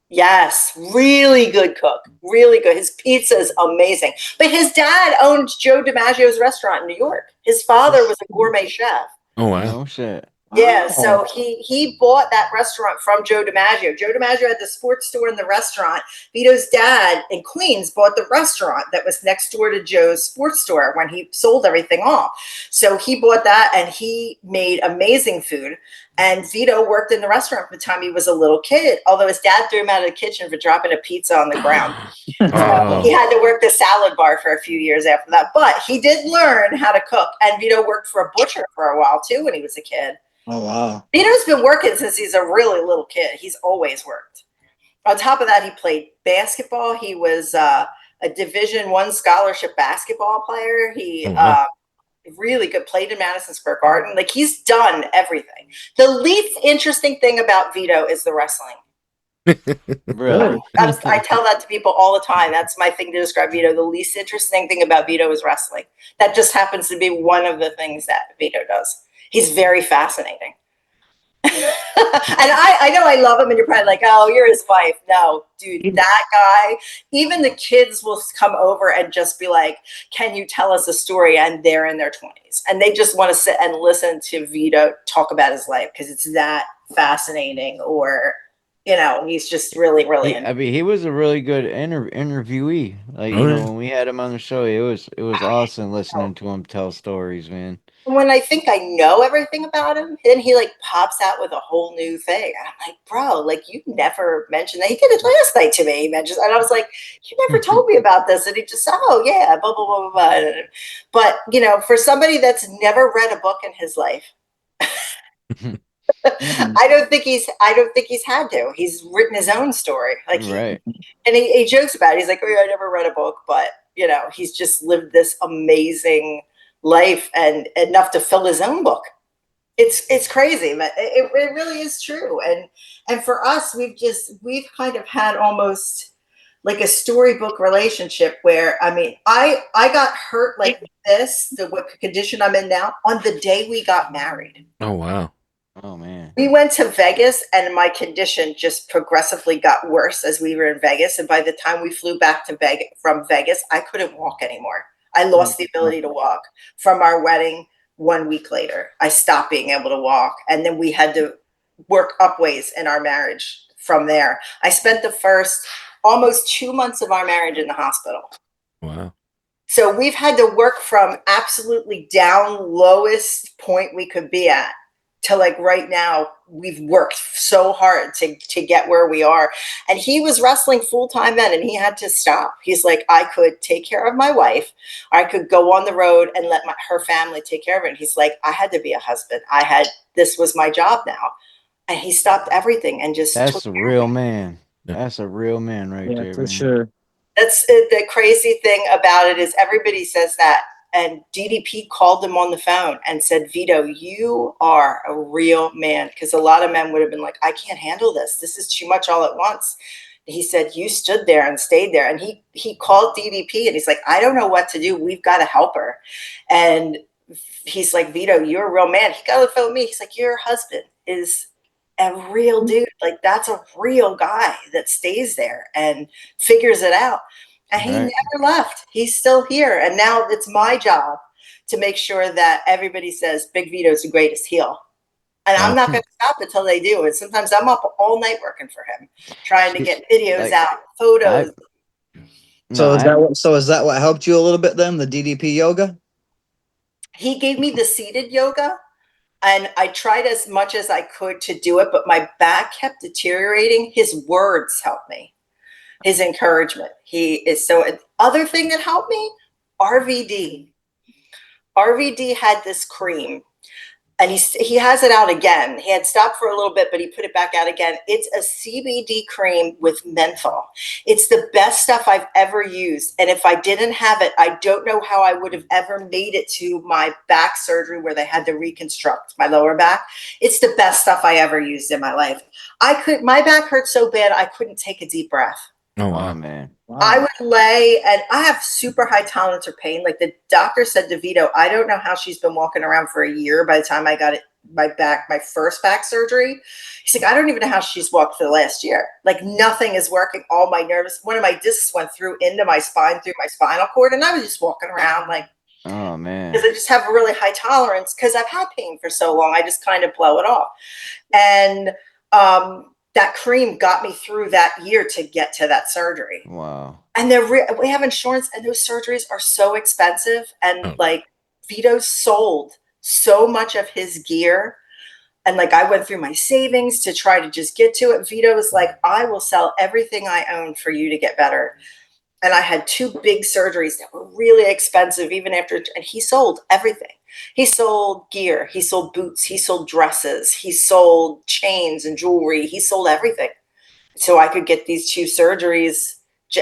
Yes, really good cook. Really good. His pizza is amazing. But his dad owned Joe DiMaggio's restaurant in New York. His father was a gourmet chef. Oh, wow. No shit. Yeah, Oh. so he bought that restaurant from Joe DiMaggio. Joe DiMaggio had the sports store and the restaurant. Vito's dad in Queens bought the restaurant that was next door to Joe's sports store when he sold everything off. So he bought that and he made amazing food. And Vito worked in the restaurant from the time he was a little kid, although his dad threw him out of the kitchen for dropping a pizza on the ground. So he had to work the salad bar for a few years after that. But he did learn how to cook. And Vito worked for a butcher for a while too when he was a kid. Oh, wow. Vito's been working since he's a really little kid. He's always worked. On top of that, he played basketball. He was a Division I scholarship basketball player. He really good, played in Madison Square Garden. Like, he's done everything. The least interesting thing about Vito is the wrestling. Really? I tell that to people all the time. That's my thing to describe Vito. The least interesting thing about Vito is wrestling. That just happens to be one of the things that Vito does. He's very fascinating. And I know I love him, and you're probably like, oh, you're his wife. No, dude, that guy, even the kids will come over and just be like, can you tell us a story? And they're in their 20s. And they just want to sit and listen to Vito talk about his life because it's that fascinating, or, you know, he's just really, really I mean, he was a really good interviewee. Like, Oh, you know, yeah. when we had him on the show, it was awesome listening to him tell stories, man. when I think I know everything about him, then he like pops out with a whole new thing. And I'm like, bro, like you never mentioned that. He did it last night to me. He mentioned, and I was like, you never told me about this. And he just, oh yeah, blah, blah, blah, blah, blah. But you know, for somebody that's never read a book in his life, I don't think he's had to. He's written his own story. Like Right. and he jokes about it. He's like, oh yeah, I never read a book, but you know, he's just lived this amazing life and enough to fill his own book. It's crazy, but it really is true. And for us, we've kind of had almost like a storybook relationship where, I mean, I got hurt like this, what condition I'm in now, on the day we got married. Oh, wow. Oh man. We went to Vegas and my condition just progressively got worse as we were in Vegas. And by the time we flew back to from Vegas, I couldn't walk anymore. I lost the ability to walk from our wedding. 1 week later, I stopped being able to walk. And then we had to work upways in our marriage from there. I spent the first almost 2 months of our marriage in the hospital. Wow. So we've had to work from absolutely down lowest point we could be at to like right now. We've worked so hard to get where we are. And he was wrestling full time then, and he had to stop. He's like, I could take care of my wife, or I could go on the road and let her family take care of it. And he's like, I had to be a husband. This was my job now. And he stopped everything and just That's took a real man. Yeah. That's a real man right Yeah, there, for man. sure. That's the crazy thing about it is everybody says that. And DDP called him on the phone and said, Vito, you are a real man. Because a lot of men would have been like, I can't handle this. This is too much all at once. He said, you stood there and stayed there. And he called DDP and he's like, I don't know what to do. We've got to help her. And he's like, Vito, you're a real man. He got on the phone with me. He's like, your husband is a real dude. Like, that's a real guy that stays there and figures it out. And he never left. He's still here. And now it's my job to make sure that everybody says Big Vito's the greatest heel. And I'm not going to stop until they do. And sometimes I'm up all night working for him, trying to get videos out, photos. So is that what helped you a little bit then? The DDP yoga? He gave me the seated yoga. And I tried as much as I could to do it, but my back kept deteriorating. His words helped me, his encouragement. He is so, other thing that helped me, RVD. RVD had this cream, and he has it out again. He had stopped for a little bit, but he put it back out again. It's a CBD cream with menthol. It's the best stuff I've ever used. And if I didn't have it, I don't know how I would have ever made it to my back surgery where they had to reconstruct my lower back. It's the best stuff I ever used in my life. My back hurt so bad I couldn't take a deep breath. Oh, Oh wow. man. I would lay, and I have super high tolerance for pain. Like the doctor said to Vito, I don't know how she's been walking around for a year by the time I got it, my first back surgery. He's like, I don't even know how she's walked for the last year. Like nothing is working. All my nerves, one of my discs went through into my spine, through my spinal cord, and I was just walking around like, Oh man. because I just have a really high tolerance because I've had pain for so long. I just kind of blow it off. And that cream got me through that year to get to that surgery. Wow. And we have insurance, and those surgeries are so expensive. And like Vito sold so much of his gear. And like I went through my savings to try to just get to it. Vito was like, I will sell everything I own for you to get better. And I had 2 big surgeries that were really expensive, even after, and he sold everything. He sold gear, he sold boots, he sold dresses, he sold chains and jewelry, he sold everything. So I could get these 2 surgeries.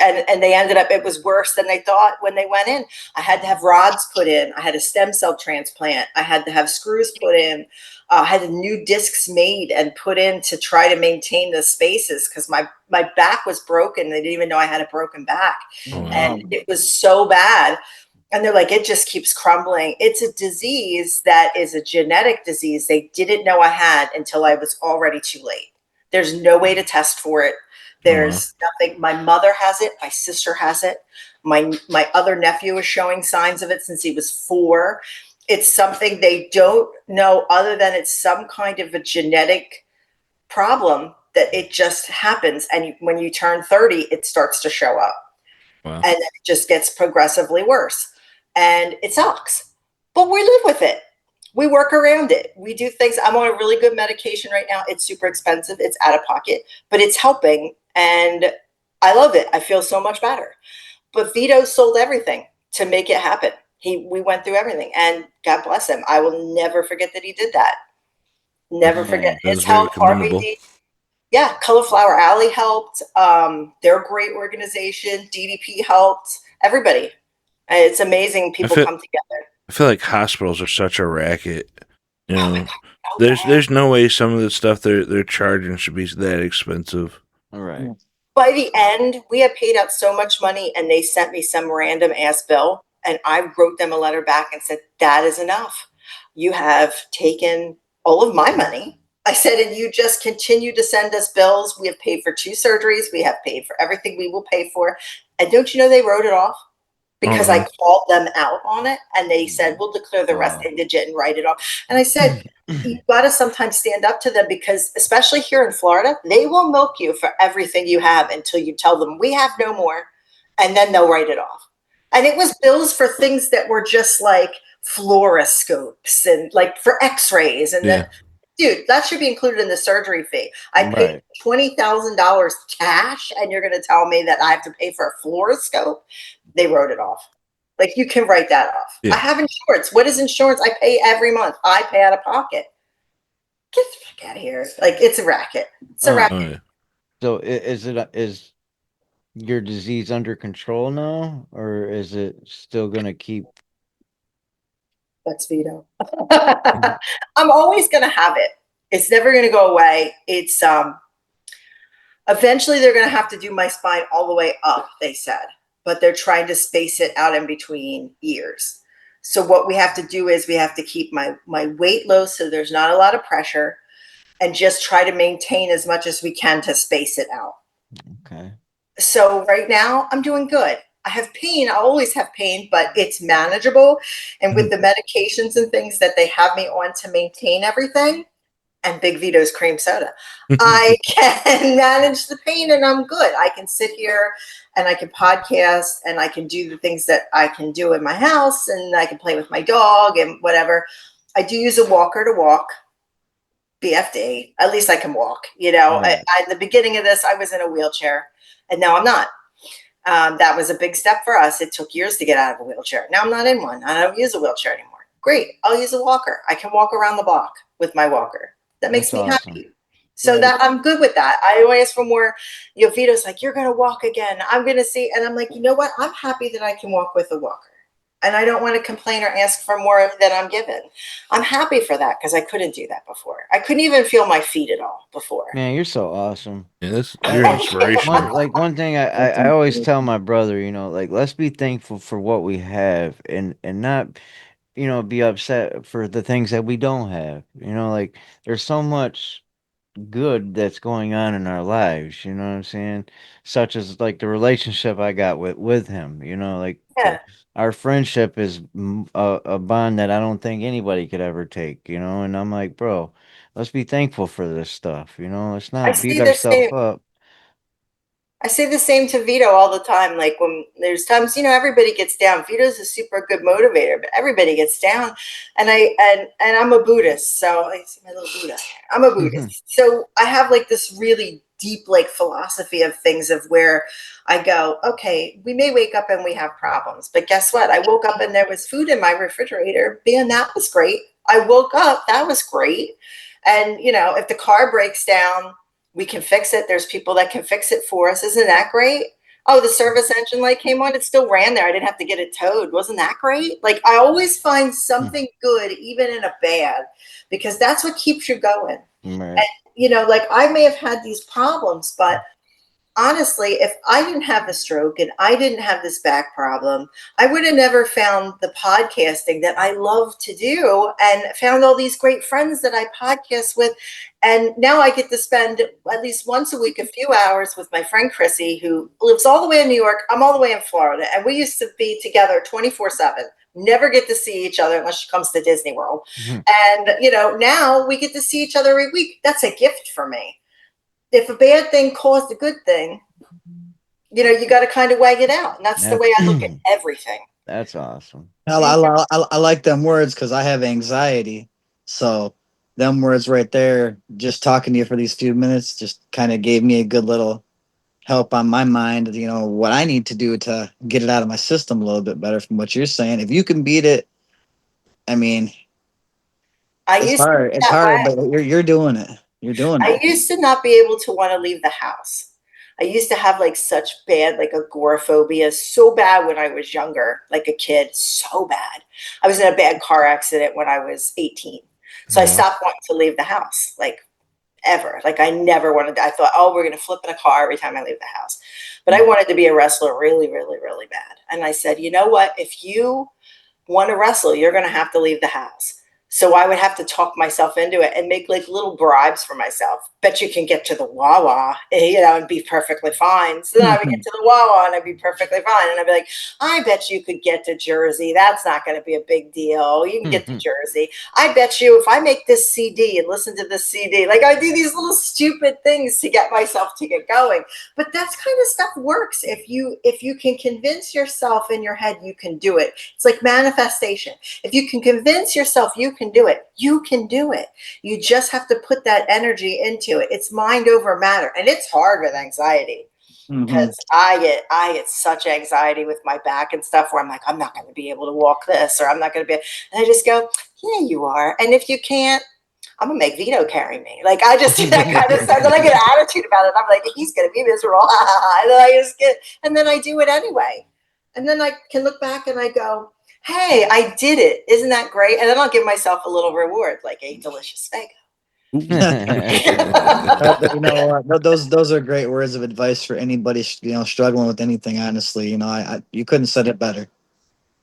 And they ended up, it was worse than they thought when they went in. I had to have rods put in. I had a stem cell transplant. I had to have screws put in. I had new discs made and put in to try to maintain the spaces because my back was broken. They didn't even know I had a broken back. And it was so bad. And they're like, it just keeps crumbling. It's a disease that is a genetic disease they didn't know I had until I was already too late. There's no way to test for it. There's nothing. My mother has it. My sister has it. My other nephew is showing signs of it since he was 4. It's something they don't know other than it's some kind of a genetic problem that it just happens. And when you turn 30, it starts to show up. Wow. And then it just gets progressively worse. And it sucks. But we live with it. We work around it. We do things. I'm on a really good medication right now. It's super expensive. It's out of pocket, but it's helping. And I love it. I feel so much better. But Vito sold everything to make it happen. We went through everything, and God bless him. I will never forget that he did that. Never forget That was his very help. commendable. RVD. Yeah, Cauliflower Alley helped. They're a great organization. DDP helped. Everybody. It's amazing people come together. I feel like hospitals are such a racket. You Oh my know, God, so bad. there's no way some of the stuff they're charging should be that expensive. All right. By the end, we had paid out so much money, and they sent me some random ass bill. And I wrote them a letter back and said, that is enough. You have taken all of my money. I said, and you just continue to send us bills. We have paid for 2 surgeries. We have paid for everything we will pay for. And don't you know they wrote it off? Because I called them out on it, and they said, we'll declare the rest indigent and write it off. And I said, you've got to sometimes stand up to them, because especially here in Florida, they will milk you for everything you have until you tell them we have no more, and then they'll write it off. And it was bills for things that were just like fluoroscopes and like for x-rays. And then, dude, that should be included in the surgery fee. I paid $20,000 cash, and you're going to tell me that I have to pay for a fluoroscope? They wrote it off. Like, you can write that off. I have insurance. What is insurance? I pay every month. I pay out of pocket. Get the fuck out of here. Like, it's a racket. It's a racket. So is your disease under control now, or is it still going to keep? That's Vito. I'm always going to have it. It's never going to go away. It's eventually they're going to have to do my spine all the way up, they said, but they're trying to space it out in between ears. So what we have to do is we have to keep my weight low so there's not a lot of pressure, and just try to maintain as much as we can to space it out. Okay. So right now I'm doing good. I have pain. I always have pain, but it's manageable. And with the medications and things that they have me on to maintain everything, and Big Vito's cream soda, I can manage the pain, and I'm good. I can sit here and I can podcast, and I can do the things that I can do in my house, and I can play with my dog and whatever. I do use a walker to walk. BFD. At least I can walk. You know, Right. at the beginning of this, I was in a wheelchair, and now I'm not. That was a big step for us. It took years to get out of a wheelchair. Now I'm not in one. I don't use a wheelchair anymore. Great. I'll use a walker. I can walk around the block with my walker. That makes That's me awesome. happy. So Right. that I'm good with that. I always ask for more. You know, Vito's like, you're going to walk again. I'm going to see. And I'm like, you know what? I'm happy that I can walk with a walker. And I don't want to complain or ask for more than I'm given. I'm happy for that because I couldn't do that before. I couldn't even feel my feet at all before. Man, you're so awesome. Yeah, that's I, you're I one inspirational. like one thing I always tell my brother, like let's be thankful for what we have and not be upset for the things that we don't have. Like there's so much good that's going on in our lives, you know what I'm saying? Such as like the relationship I got with him, like Yeah. our friendship is a bond that I don't think anybody could ever take, and I'm like, bro, let's be thankful for this stuff, let's I not beat see the same. ourselves up. I say the same to Vito all the time. Like when there's times, everybody gets down. Vito's a super good motivator, but everybody gets down. And I'm a Buddhist, so I see my little Buddha. I'm a Buddhist, so I have like this really deep like philosophy of things of where I go, okay, we may wake up and we have problems, but guess what? I woke up and there was food in my refrigerator. Man, that was great. I woke up, that was great. And if the car breaks down, we can fix it. There's people that can fix it for us. Isn't that great? Oh, the service engine light came on. It still ran there. I didn't have to get it towed. Wasn't that great? Like I always find something good, even in a bad, because that's what keeps you going. Right. Like I may have had these problems, but honestly, if I didn't have the stroke and I didn't have this back problem, I would have never found the podcasting that I love to do and found all these great friends that I podcast with. And now I get to spend at least once a week a few hours with my friend Chrissy, who lives all the way in New York. I'm all the way in Florida. And we used to be together 24/7. Never get to see each other unless she comes to Disney World. And, now we get to see each other every week. That's a gift for me. If a bad thing caused a good thing, you got to kind of wag it out. And that's the way I look at everything. That's awesome. I like them words because I have anxiety. So them words right there, just talking to you for these few minutes, just kind of gave me a good little help on my mind. What I need to do to get it out of my system a little bit better from what you're saying. If you can beat it, I mean, I it's used to hard. be It's that hard, way. but you're doing it. You're doing I it. used to not be able to want to leave the house. I used to have like such bad, like agoraphobia, so bad when I was younger, like a kid, so bad. I was in a bad car accident when I was 18. So I Yeah. stopped wanting to leave the house, like ever. Like I never wanted to, I thought, oh, we're going to flip in a car every time I leave the house. But I wanted to be a wrestler really, really, really bad. And I said, you know what? If you want to wrestle, you're going to have to leave the house. So I would have to talk myself into it and make like little bribes for myself. Bet you can get to the Wawa, and be perfectly fine. So then I would get to the Wawa and I'd be perfectly fine. And I'd be like, I bet you could get to Jersey. That's not going to be a big deal. You can get to Jersey. I bet you if I make this CD and listen to this CD, like I do these little stupid things to get myself to get going. But that's kind of stuff works. If you can convince yourself in your head, you can do it. It's like manifestation. If you can convince yourself you can do it, you can do it. You just have to put that energy into it. It's mind over matter. And it's hard with anxiety because I get such anxiety with my back and stuff where I'm like, I'm not going to be able to walk this, or I'm not going to be. And I just go, yeah, you are. And if you can't, I'm gonna make Vito carry me. Like I just do that kind of stuff. Then I get an attitude about it. I'm like, he's gonna be miserable. And then and then I do it anyway. And then I can look back and I go, hey, I did it. Isn't that great? And then I'll give myself a little reward, like a delicious steak. Those are great words of advice for anybody struggling with anything. Honestly, you couldn't said it better.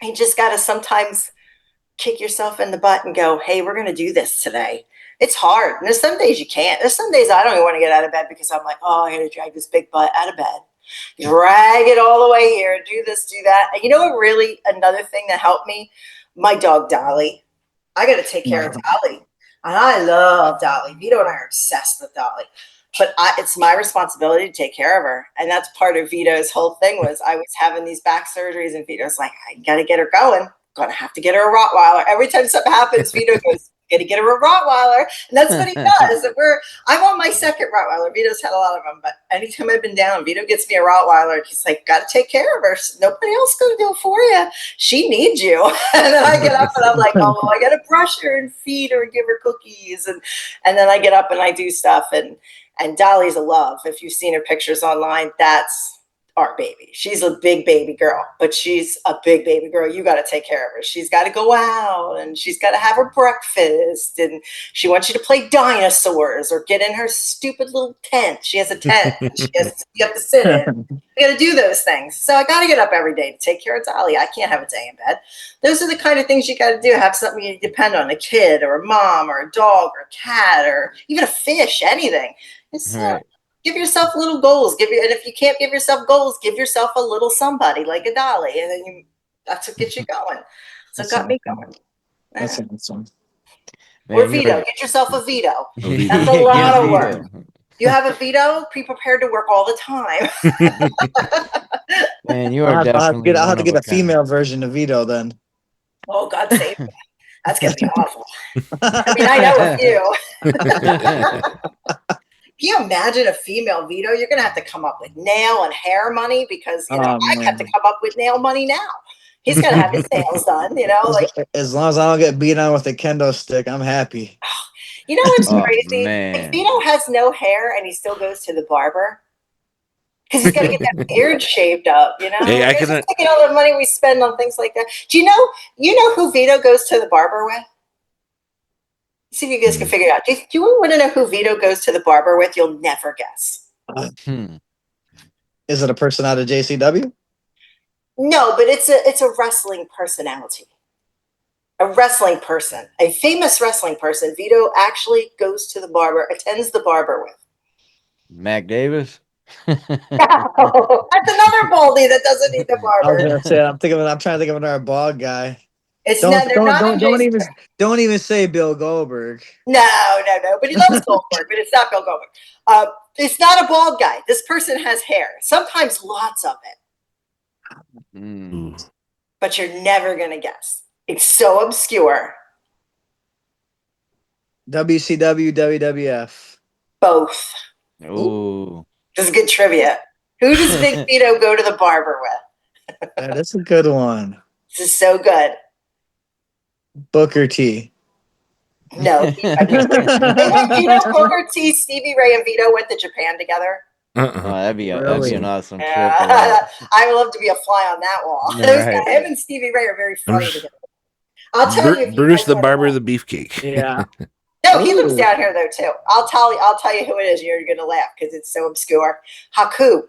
You just gotta sometimes kick yourself in the butt and go, hey, we're gonna do this today. It's hard. And there's some days you can't. There's some days I don't even want to get out of bed because I'm like, oh, I gotta drag this big butt out of bed. Drag it all the way here, do this, do that. And you know what really another thing that helped me? My dog Dolly. I got to take care of Dolly. And I love Dolly. Vito and I are obsessed with Dolly. But it's my responsibility to take care of her. And that's part of Vito's whole thing was I was having these back surgeries and Vito's like, I got to get her going. gonna have to get her a Rottweiler. Every time something happens, Vito goes, gonna get her a Rottweiler. And that's what he does. I'm on my second Rottweiler. Vito's had a lot of them, but anytime I've been down, Vito gets me a Rottweiler. He's like, gotta take care of her. Nobody else gonna do it for you. She needs you. And then I get up and I'm like, oh, I gotta brush her and feed her and give her cookies. And then I get up and I do stuff. And Dolly's a love. If you've seen her pictures online, that's our baby. She's a big baby girl, but she's a big baby girl. You got to take care of her. She's got to go out and she's got to have her breakfast, and she wants you to play dinosaurs or get in her stupid little tent. She has a tent. You have to sit in. You got to do those things. So I got to get up every day to take care of Dolly. I can't have a day in bed. Those are the kind of things you got to do. Have something you depend on, a kid or a mom or a dog or a cat or even a fish, anything. It's Right. Give yourself little goals. And if you can't give yourself goals, give yourself a little somebody like a Dolly, and then that's what gets you going. So it got me going. That's awesome. Or Man, Vito. Get yourself a Vito. Vito. That's a lot Yeah, of work. Vito. You have a Vito, be prepared to work all the time. Man, you I'll are have, definitely I'll have to one get of a kind. female version of Vito then. Oh, God save me. That's going to be awful. I mean, I know a few. Can you imagine a female Vito? You're going to have to come up with nail and hair money because, I have to come up with nail money now. He's going to have his nails done, As long as I don't get beat on with a kendo stick, I'm happy. You know what's Oh, crazy? man. If Vito has no hair and he still goes to the barber, because he's got to get that beard shaved up, Hey, We're just taking all the money we spend on things like that. Do you know who Vito goes to the barber with? See if you guys can figure it out. Do you want to know who Vito goes to the barber with? You'll never guess. Is it a person out of JCW? No, but it's a wrestling personality. A wrestling person. A famous wrestling person. Vito actually goes to the barber, attends the barber with. Mac Davis. That's another baldy that doesn't need the I was barber. gonna say I'm trying to think of another bald guy. Don't even say Bill Goldberg. No. But he loves Goldberg, but it's not Bill Goldberg. It's not a bald guy. This person has hair. Sometimes lots of it. But you're never gonna guess. It's so obscure. WCW, WWF. Both. Ooh. This is good trivia. Who does Big Vito go to the barber with? That's a good one. This is so good. Booker T. No. Booker T, Stevie Ray, and Vito went to Japan together. Oh, that'd be an awesome trip. I would love to be a fly on that wall. Right. Him and Stevie Ray are very funny together. I'll tell you. Bruce the Barber, the Beefcake. Yeah. No, he lives down here though too. I'll tell you who it is. You're gonna laugh because it's so obscure. Haku.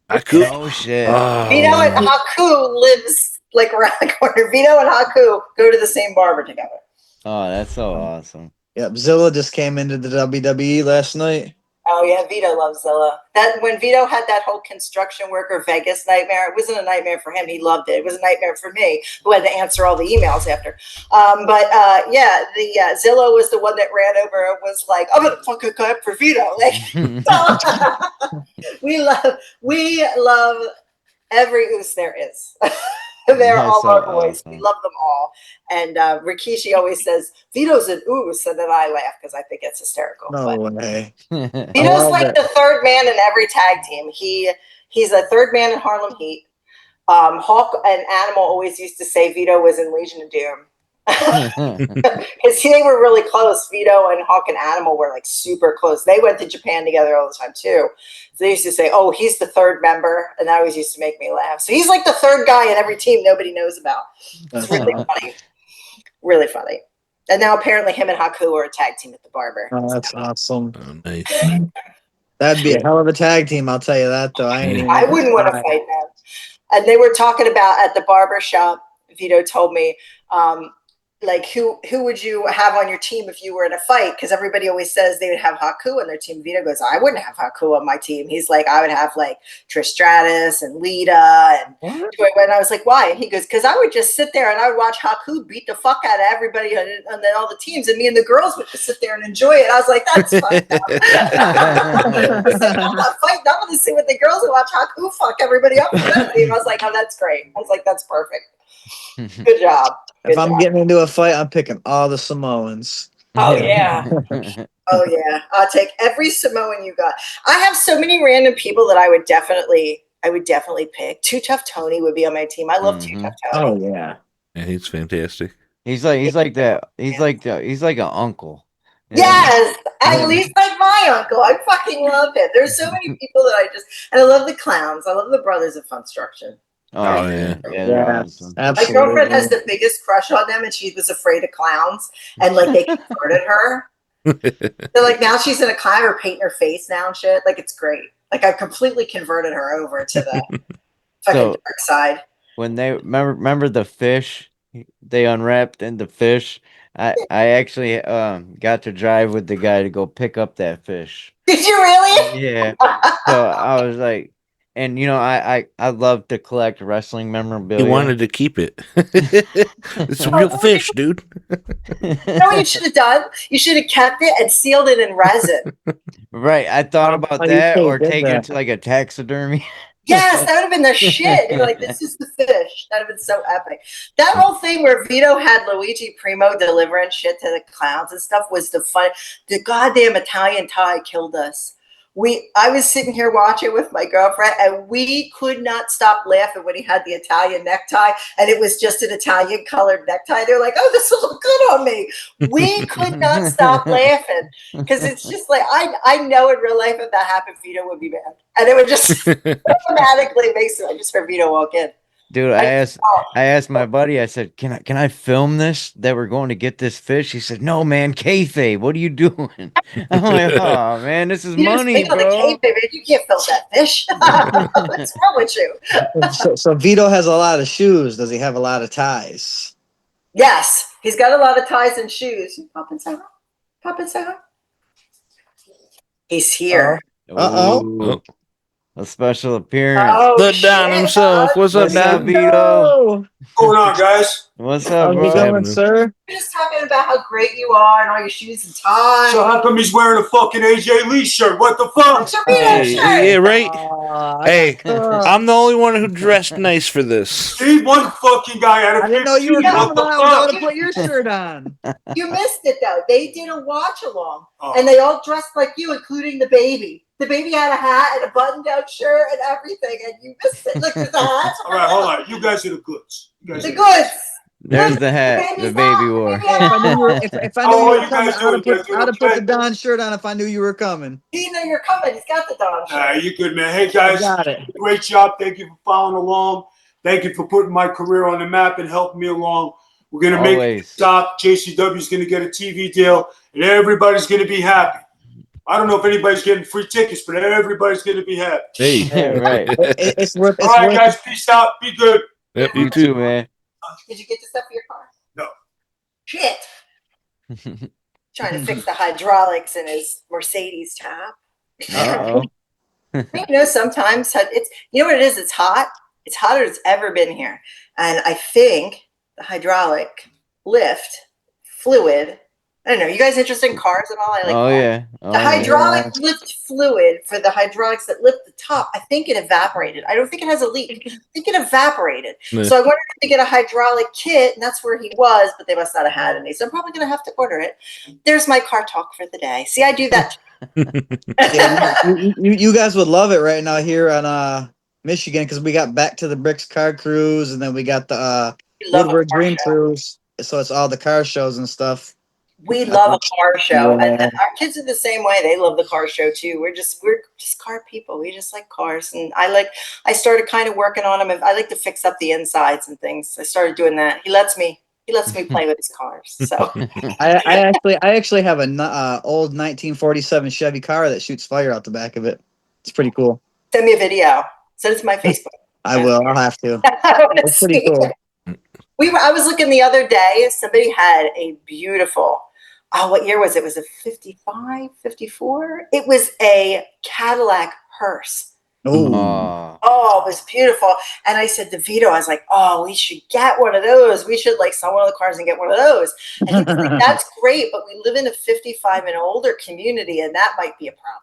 Haku. Oh shit. Vito and Haku lives like around the corner. Vito and Haku go to the same barber together. Oh, that's so awesome. Yep. Zilla just came into the WWE last night. Oh yeah, Vito loves Zilla. That when Vito had that whole construction worker Vegas nightmare, it wasn't a nightmare for him. He loved it. It was a nightmare for me, who had to answer all the emails after. The Zilla was the one that ran over and was like, "I'm gonna fucking clap for Vito." We love every oos there is. They're all so our boys. awesome. We love them all. And Rikishi always says, Vito's an oos. And then I laugh because I think it's hysterical. No way. Vito's like the third man in every tag team. He's a third man in Harlem Heat. Hawk and Animal always used to say Vito was in Legion of Doom. Because they were really close. Vito and Hawk and Animal were like super close. They went to Japan together all the time too. So they used to say, "Oh, he's the third member," and that always used to make me laugh. So he's like the third guy in every team nobody knows about. It's really funny, really funny. And now apparently him and Haku are a tag team at the barber. Oh, that's awesome. Oh, nice. That'd be a hell of a tag team, I'll tell you that though. I wouldn't want to fight them. And they were talking about at the barber shop. Vito told me, like who would you have on your team if you were in a fight? Because everybody always says they would have Haku on their team. Vito goes, I wouldn't have Haku on my team. He's like, I would have like Trish Stratus and Lita and I was like, why? And he goes, because I would just sit there and I would watch Haku beat the fuck out of everybody and then all the teams, and me and the girls would just sit there and enjoy it. I was like, that's fucked up. I'm not fighting. I'm going to sit with the girls and watch Haku fuck everybody up. I was like, oh, that's great. I was like, that's perfect. Good job. If I'm getting into a fight, I'm picking all the Samoans. Oh yeah. Oh yeah. I'll take every Samoan you got. I have so many random people that I would definitely pick. Too Tough Tony would be on my team. I love Too Tough Tony. Oh yeah. Yeah, he's fantastic. He's like that. He's like an uncle. Yes, at least like my uncle. I fucking love him. There's so many people that and I love the clowns. I love the Brothers of Funstruction. Oh yeah. they're awesome. Absolutely. My girlfriend has the biggest crush on them, and she was afraid of clowns, and like they converted her. So like now she's in a clown, or painting her face now and shit. Like it's great. Like I've completely converted her over to the fucking dark side. When they remember the fish, they unwrapped in the fish. I actually got to drive with the guy to go pick up that fish. Did you really? Yeah. So I was like, and I love to collect wrestling He memorabilia. wanted to keep it. It's a real fish, dude. You know what you should have done? You should have kept it and sealed it in resin. Right. I thought about you that, say or did taking that. it to like a taxidermy. Yes, that would have been the shit. You're like, this is the fish. That would have been so epic. That whole thing where Vito had Luigi Primo delivering shit to the clowns and stuff was the fun. The goddamn Italian tie killed us. I was sitting here watching with my girlfriend, and we could not stop laughing when he had the Italian necktie, and it was just an Italian colored necktie. They're like, "Oh, this will look good on me." We could not stop laughing because it's just like I know in real life if that happened, Vito would be mad, and it would just automatically makes it. I just heard Vito walk in. Dude, I asked my buddy, I said, Can I film this that we're going to get this fish? He said, No man, kayfabe, what are you doing? I'm like, oh man, this is money, bro. You can't film that fish. What's wrong with you? So Vito has a lot of shoes. Does he have a lot of ties? Yes, he's got a lot of ties and shoes. Pop inside. Pop inside. He's here. Ooh, a special appearance. Oh, The Don himself. What's up, What's up, Don? Vito? What's going on, guys? What's How up, you bro? doing, sir? We're just talking about how great you are and all your shoes and ties. So how come he's wearing a fucking AJ Lee shirt? What the fuck? It's a Vito shirt. Yeah, right? Hey, I'm I'm the only one who dressed nice for this. See, one fucking guy out of I didn't know you were 15. coming What on. the I was fuck? to put your shirt on. You missed it though. They did a watch along, Oh. and they all dressed like you, including the baby. The baby had a hat and a button-down shirt and everything, and you missed it. Look, there's a hat. All right, hold on. You guys are the goods. You guys The are goods. There's the hat the baby wore. If I knew you were, if I knew Oh, you were you coming, guys doing? You guys doing I'd have put okay? the Don shirt on if I knew you were coming. He knew you're coming. He's got the Don shirt. You good, man. Hey, I guys. got it. Great job. Thank you for following along. Thank you for putting my career on the map and helping me along. We're going to make it Always. stop. JCW is going to get a TV deal, and everybody's going to be happy. I don't know if anybody's getting free tickets, but everybody's going to be happy. Hey. Yeah, right. It's worth. All right, guys. Peace out. Be good. Yep, You too, man. Did you get the stuff for your car? No. Shit. Trying to fix the hydraulics in his Mercedes top. Uh-oh. Sometimes it's, you know what it is? It's hot. It's hotter than it's ever been here. And I think the hydraulic lift fluid, I don't know. You guys interested in cars and all? I like Oh cars. yeah. Oh, The yeah. hydraulic lift fluid for the hydraulics that lift the top, I think it evaporated. I don't think it has a leak. I think it evaporated. Yeah. So I wanted to get a hydraulic kit, and that's where he was, but they must not have had any. So I'm probably going to have to order it. There's my car talk for the day. See, I do that. Yeah, you guys would love it right now here on Michigan because we got Back to the Bricks car cruise, and then we got the We love a Woodward car Dream show. cruise. So it's all the car shows and stuff. We love a car show, Yeah. and our kids are the same way. They love the car show too. We're just car people. We just like cars, and I started kind of working on them. I like to fix up the insides and things. I started doing that. He lets me play with his cars. So I actually have an old 1947 Chevy car that shoots fire out the back of it. It's pretty cool. send me a video. Send it to my Facebook. I will. I'll have to. I wanna It's pretty see cool. it. I was looking the other day. Somebody had a beautiful. Oh, what year was it? Was it 55, 54? It was a Cadillac hearse. Ooh. Aw. Oh, it was beautiful. And I said to Vito, I was like, oh, we should get one of those. We should sell one of the cars and get one of those. And he was like, that's great, but we live in a 55 and older community, and that might be a problem.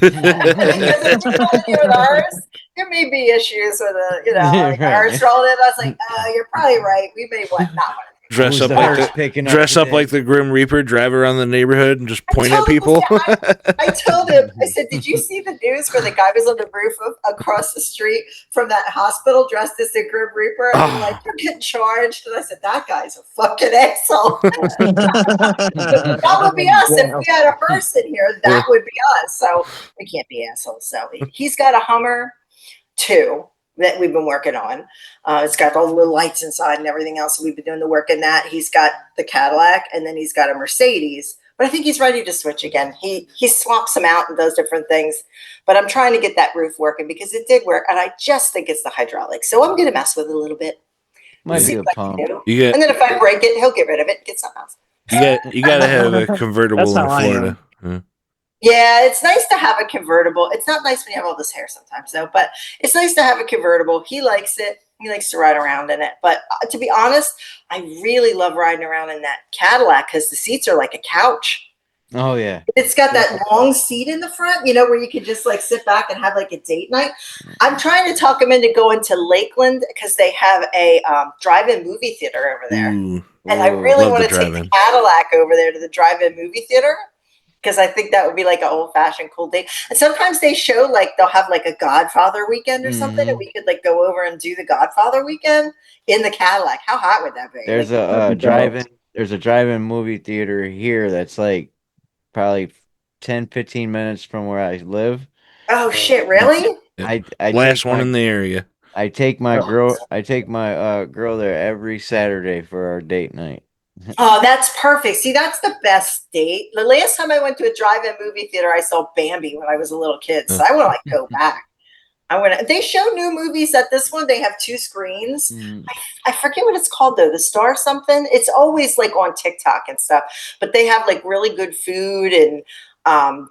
Because it's with ours, there may be issues with like Right. hearse rolling. I was like, you're probably right. We may not want to. Dress Who's up the like hearse the picking up dress up today? like the Grim Reaper, drive around the neighborhood and just point at told him, people. I told him, I said, did you see the news where the guy was on the roof across the street from that hospital dressed as the Grim Reaper? And they're like, you're getting charged. And I said, that guy's a fucking asshole. That would be us. If we had a hearse in here, that would be us. So we can't be assholes. So he's got a Hummer 2 that we've been working on. It's got all the little lights inside and everything else. So we've been doing the work in that. He's got the Cadillac, and then he's got a Mercedes. But I think he's ready to switch again. He swaps them out and does different things. But I'm trying to get that roof working because it did work, and I just think it's the hydraulics. So I'm going to mess with it a little bit. Might See be a what I can pump. do. You get And then if I break it, he'll get rid of it and get something else. you gotta have a convertible That's in how I am. Florida. Yeah. Yeah, it's nice to have a convertible. It's not nice when you have all this hair sometimes, though, but it's nice to have a convertible. He likes it. He likes to ride around in it. But to be honest, I really love riding around in that Cadillac because the seats are like a couch. Oh yeah. It's got that long seat in the front, where you can just like sit back and have like a date night. I'm trying to talk him into going to Lakeland because they have a drive-in movie theater over there. Ooh, And I really love want the to take the drive-in. Cadillac over there to the drive-in movie theater because I think that would be like an old-fashioned cool date. And sometimes they show they'll have like a Godfather weekend or something, and we could like go over and do the Godfather weekend in the Cadillac. How hot would that be? There's that'd a be dope. drive-in. There's a drive-in movie theater here that's like probably 10-15 minutes from where I live. Oh shit! Really? Yep. I Last take one my, in the area. I take my girl there every Saturday for our date night. Oh, that's perfect. See, that's the best date. The last time I went to a drive-in movie theater, I saw Bambi when I was a little kid. So I want to like go back. They show new movies at this one. They have 2 screens. I forget what it's called though. The Star something. It's always like on TikTok and stuff. But they have like really good food, and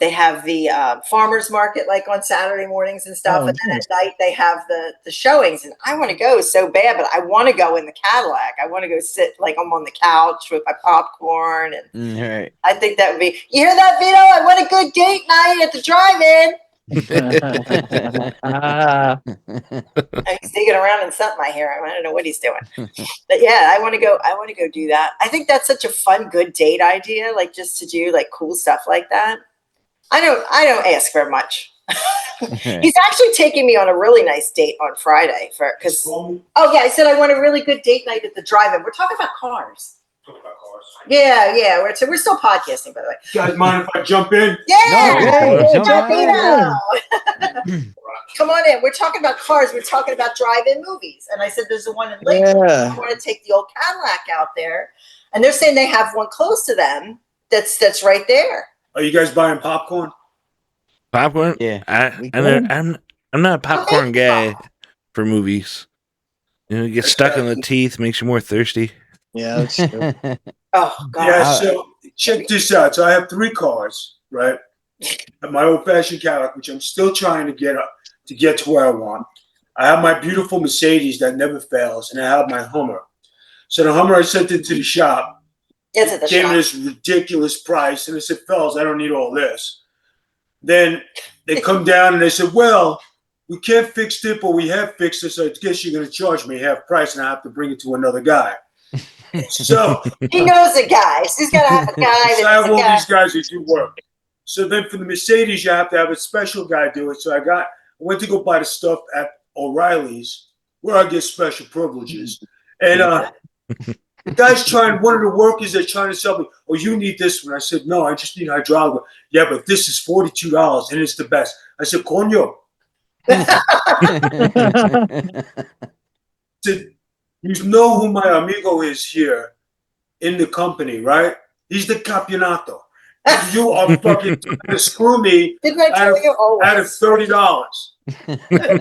they have the farmers market like on Saturday mornings and stuff. Oh, and then nice. at night they have the showings. And I want to go so bad, but I want to go in the Cadillac. I want to go sit like I'm on the couch with my popcorn, and Right. I think that would be. You hear that, Vito? I want a good date night at the drive-in. He's digging around in something I hear. I don't know what he's doing. But yeah, I want to go do that. I think that's such a fun, good date idea, like just to do like cool stuff like that. I don't ask for much. He's actually taking me on a really nice date on Friday I said I want a really good date night at the drive-in. We're talking about cars. Yeah. We're still podcasting, by the way. You guys mind if I jump in? Yeah, No, jump Vito. Come on in. We're talking about cars. We're talking about drive-in movies. And I said there's the one in Lakeland. Yeah. I want to take the old Cadillac out there. And they're saying they have one close to them that's right there. Are you guys buying popcorn? Popcorn? Yeah. I'm not a popcorn guy for movies. You get stuck in the teeth, makes you more thirsty. Yeah, that's true. Oh, God. Yeah, so check this out. So I have 3 cars, right? My old-fashioned Cadillac, which I'm still trying to get to where I want. I have my beautiful Mercedes that never fails, and I have my Hummer. So the Hummer I sent into the shop, It's at the gave me shop. this ridiculous price, and I said, fellas, I don't need all this. Then they come down and they said, well, we can't fix it, but we have fixed it, so I guess you're going to charge me half price, and I have to bring it to another guy. So He knows the guys. He's got to have a guy so I have that's a all guy. these guys that do work. So then for the Mercedes, you have to have a special guy do it. So I went to go buy the stuff at O'Reilly's, where I get special privileges. And the guy's one of the workers that's trying to sell me, oh, you need this one. I said, no, I just need hydraulic. Yeah, but this is $42 and it's the best. I said, coño. Said, you know who my amigo is here in the company, right? He's the Campeonato. You are fucking trying to screw me Didn't I tell you? out of $30.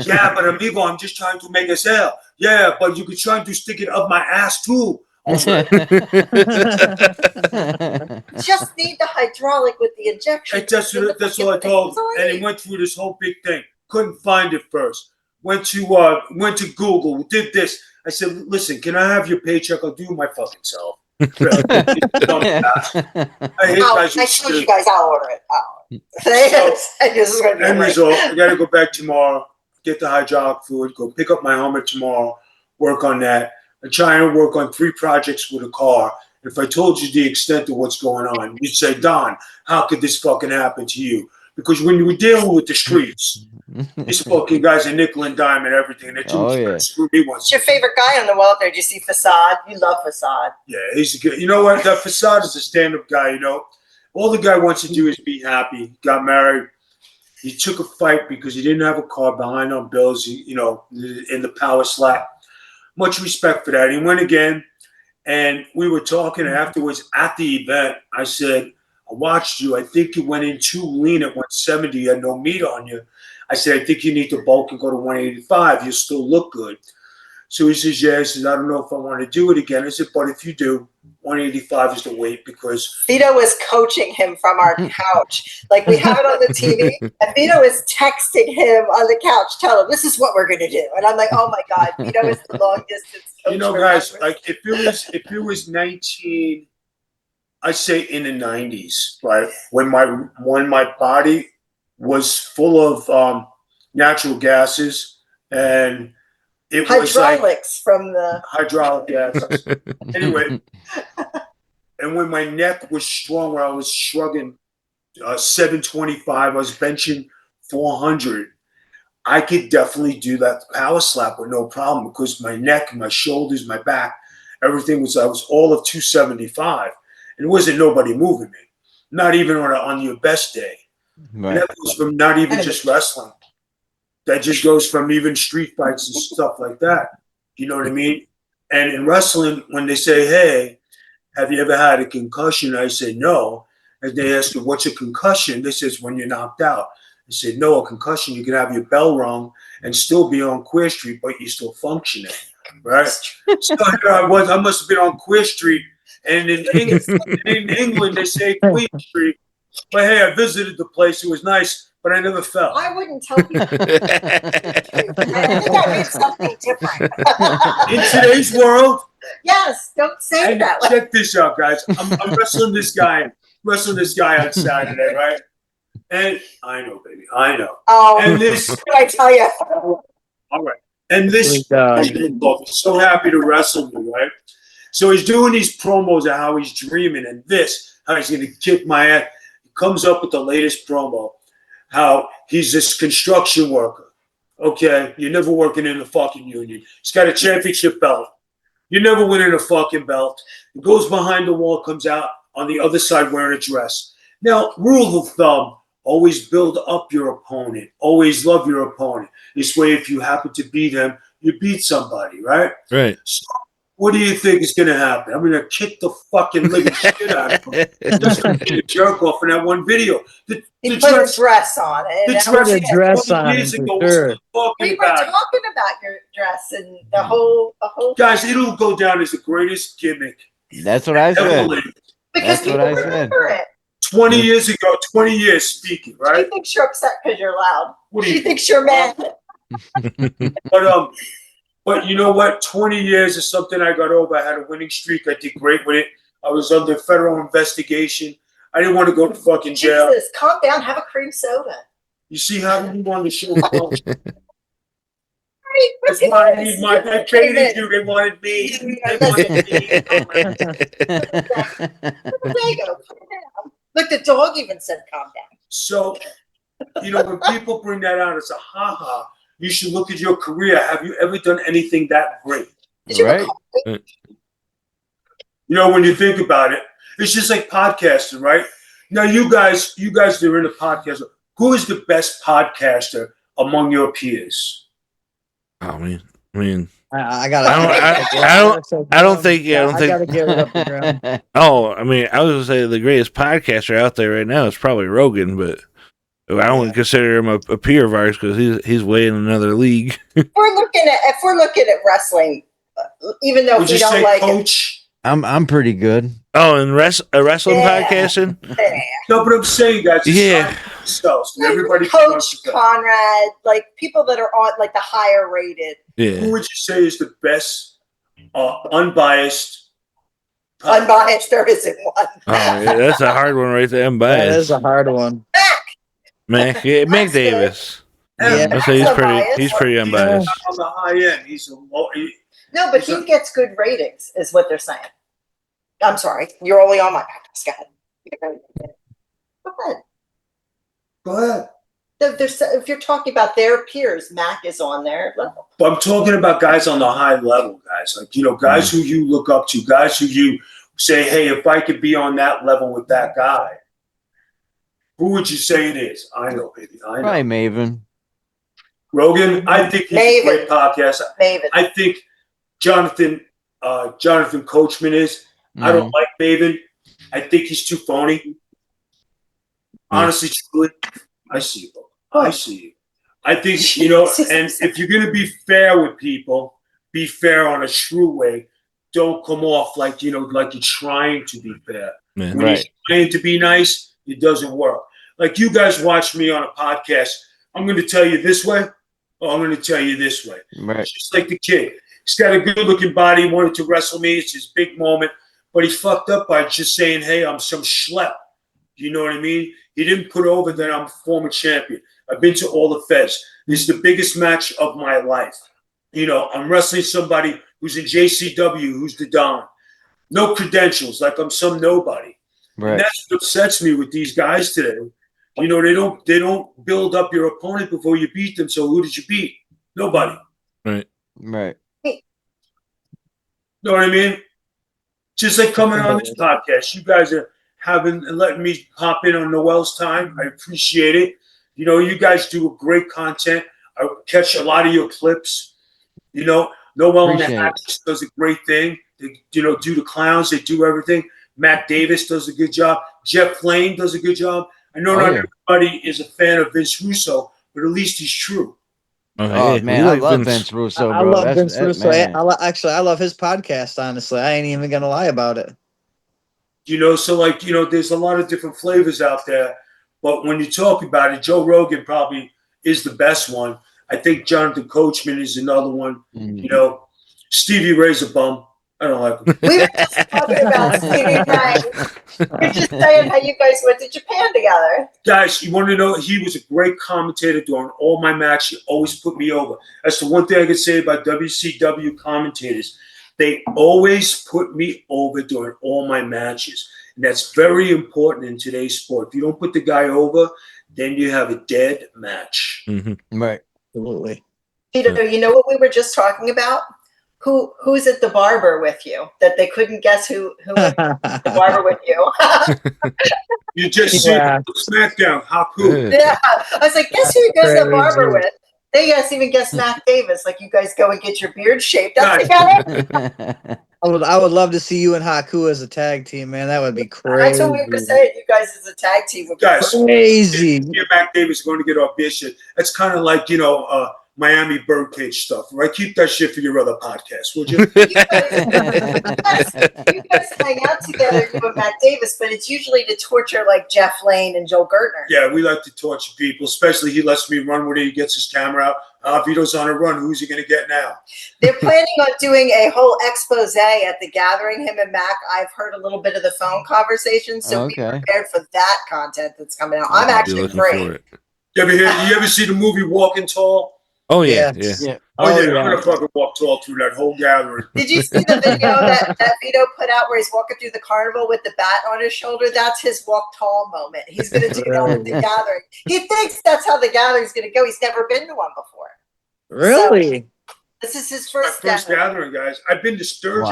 Yeah, but amigo, I'm just trying to make a sale. Yeah, but you could try to stick it up my ass too. Just need the hydraulic with the injection. That's all I told him. And he went through this whole big thing. Couldn't find it first. Went to Google, did this. I said, listen, can I have your paycheck? I'll do my fucking self. I told you guys I'll order it. This is gonna be End result, I gotta go back tomorrow. get the hydraulic fluid, go pick up my helmet tomorrow, work on that. I'm trying to work on 3 projects with a car. If I told you the extent of what's going on, you'd say, Don, how could this fucking happen to you? Because when you were dealing with the streets, these fucking guys are nickel and dime and everything. And they're trying to screw me once. What's your favorite guy on the wall there? Did you see Facade? You love Facade. Yeah, he's a good. You know what? That Facade is a stand-up guy, you know. All the guy wants to do is be happy. Got married. He took a fight because he didn't have a car, behind on bills, you know, in the power slap. Much respect for that. He went again, and we were talking afterwards at the event. I said, I watched you. I think you went in too lean at 170. You had no meat on you. I said, I think you need to bulk and go to 185. You still look good. So he says, yeah. He says, I don't know if I want to do it again. I said, but if you do, 185 is the weight because Vito was coaching him from our couch. Like we have it on the TV, and Vito is texting him on the couch, tell him this is what we're gonna do. And I'm like, oh my God, Vito is the long distance coach. You know, guys, like if it was 19, I'd say in the 90s, right? When my body was full of natural gases and it was hydraulics from the hydraulic gases. Anyway, and when my neck was strong, where I was shrugging 725, I was benching 400. I could definitely do that power slap with no problem because my neck, my shoulders, my back, everything was. I was all of 275, and it wasn't nobody moving me, not even on your best day. Right. And that was from not even just wrestling. That just goes from even street fights and stuff like that. You know what I mean? And in wrestling, when they say, hey, have you ever had a concussion? I say, no. And they ask you, what's a concussion? They says, when you're knocked out. I say, no, a concussion, you can have your bell rung and still be on Queer Street, but you're still functioning, right? So I must have been on Queer Street. And in England, they say Queen Street. But hey, I visited the place. It was nice. But I never fell. I wouldn't tell people. I think I mean something different. In today's world. Yes, don't say that. Check this out, guys. I'm wrestling this guy on Saturday, right? And I know, baby, I know. Oh, and this, what did I tell you? All right. And this, he's so happy to wrestle me, right? So he's doing these promos of how he's dreaming and how he's going to kick my ass. He comes up with the latest promo. How he's this construction worker. Okay, you're never working in a fucking union. He's got a championship belt. You're never winning a fucking belt. He goes behind the wall, comes out on the other side wearing a dress. Now, rule of thumb, always build up your opponent. Always love your opponent. This way, if you happen to beat him, you beat somebody, right? Right. So, what do you think is going to happen? I'm going to kick the fucking living shit out of him. Just going to jerk off in that one video. He put a dress on it. He put a dress on it, for sure. We were talking about your dress and the whole. Guys, it'll go down as the greatest gimmick. That's what I said. Because people remember it. 20 years ago, 20 years speaking, right? She thinks you're upset because you're loud. She thinks you're mad. But you know what? 20 years is something I got over. I had a winning streak. I did great with it. I was under federal investigation. I didn't want to go to fucking jail. Jesus, calm down. Have a cream soda. You see how you want the show? They traded you. They wanted me. They wanted me. There you go. Calm down. Look, the dog even said calm down. So, you know, when people bring that out, it's a ha-ha. You should look at your career. Have you ever done anything that great? Right. You know, when you think about it, it's just like podcasting, right? Now, you guys that are in the podcast, who is the best podcaster among your peers? Oh, man. I mean, I don't think. I gotta give it up the ground. Oh, I mean, I was gonna say the greatest podcaster out there right now is probably Rogan, but I wouldn't consider him a peer of ours because he's way in another league. If we're looking at wrestling, even though we don't like coach? I'm pretty good. Oh, and wrestling podcasting? Yeah. No, but I'm saying, guys, yeah. So everybody, Coach Conrad, like people that are on like the higher rated. Yeah. Who would you say is the best unbiased? Unbiased, there isn't one. Oh, yeah, that's a hard one right there. Unbiased. That is a hard one. Mac Davis. Yeah. I say Unbiased. he's pretty unbiased. On the high end, he's a low. No, but he gets good ratings, is what they're saying. I'm sorry, you're only on my podcast. Go ahead. Go ahead. Go ahead. If you're talking about their peers, Mac is on their level. But I'm talking about guys on the high level, guys. Like, guys who you look up to, guys who you say, hey, if I could be on that level with that guy, who would you say it is? I know, baby. I know. Probably Maven. Rogan, I think he's a great podcast. Maven. I think Jonathan Coachman is. I don't like Maven. I think he's too phony. Honestly, truly, I see you, bro. I see you. I think, and if you're going to be fair with people, be fair on a true way. Don't come off like, like you're trying to be fair. Man, when you're trying to be nice, it doesn't work. Like you guys watch me on a podcast. I'm going to tell you this way, or I'm going to tell you this way. Right. Just like the kid. He's got a good-looking body, wanted to wrestle me. It's his big moment. But he fucked up by just saying, hey, I'm some schlep. You know what I mean? He didn't put over that I'm a former champion. I've been to all the feds. This is the biggest match of my life. I'm wrestling somebody who's in JCW, who's the Don. No credentials, like I'm some nobody. Right. And that's what upsets me with these guys today. They don't build up your opponent before you beat them. So who did you beat? Nobody. Right. Know what I mean? Just like coming on this podcast, you guys are letting me hop in on Noel's time. I appreciate it. You guys do a great content. I catch a lot of your clips. Noel and the Hacks does a great thing. They, do the clowns. They do everything. Matt Davis does a good job. Jeff Lane does a good job. I know not everybody is a fan of Vince Russo, but at least he's true. Oh, man, I love Vince Russo, bro. I love Vince Russo. I love his podcast, honestly. I ain't even going to lie about it. There's a lot of different flavors out there. But when you talk about it, Joe Rogan probably is the best one. I think Jonathan Coachman is another one. Stevie Ray's a bum. I don't like him. We were just talking about Stevie Ray. You're just saying how you guys went to Japan together. Guys, you want to know, he was a great commentator during all my matches. He always put me over. That's the one thing I can say about WCW commentators. They always put me over during all my matches. And that's very important in today's sport. If you don't put the guy over, then you have a dead match. Mm-hmm. Right. Absolutely. Peter, you know what we were just talking about? Who's at the barber with you? That they couldn't guess who was at the barber with you. You just see SmackDown. How cool. Yeah. I was like, guess who you goes to the barber with? They guys even guess Mac Davis. Like, you guys go and get your beard shaped up together. I would love to see you and Haku as a tag team, man. That would be crazy. That's what we were saying. You guys as a tag team would be crazy. Mac Davis going to get auditioned. That's kind of like, Miami Birdcage stuff, right? Keep that shit for your other podcast, would you? You guys hang out together, you and Matt Davis, but it's usually to torture like Jeff Lane and Joel Gertner. Yeah, we like to torture people, especially he lets me run when he gets his camera out. Vito's on a run. Who's he going to get now? They're planning on doing a whole expose at the gathering, him and Mac. I've heard a little bit of the phone conversation, so be prepared for that content that's coming out. I'm actually great. You ever see the movie Walking Tall? Oh, yeah. I'm going to fucking walk tall through that whole gathering. Did you see the video that Vito put out where he's walking through the carnival with the bat on his shoulder? That's his walk tall moment. He's going to do that at the gathering. He thinks that's how the gathering's going to go. He's never been to one before. Really? So, this is his first gathering, guys. I've been to Sturgis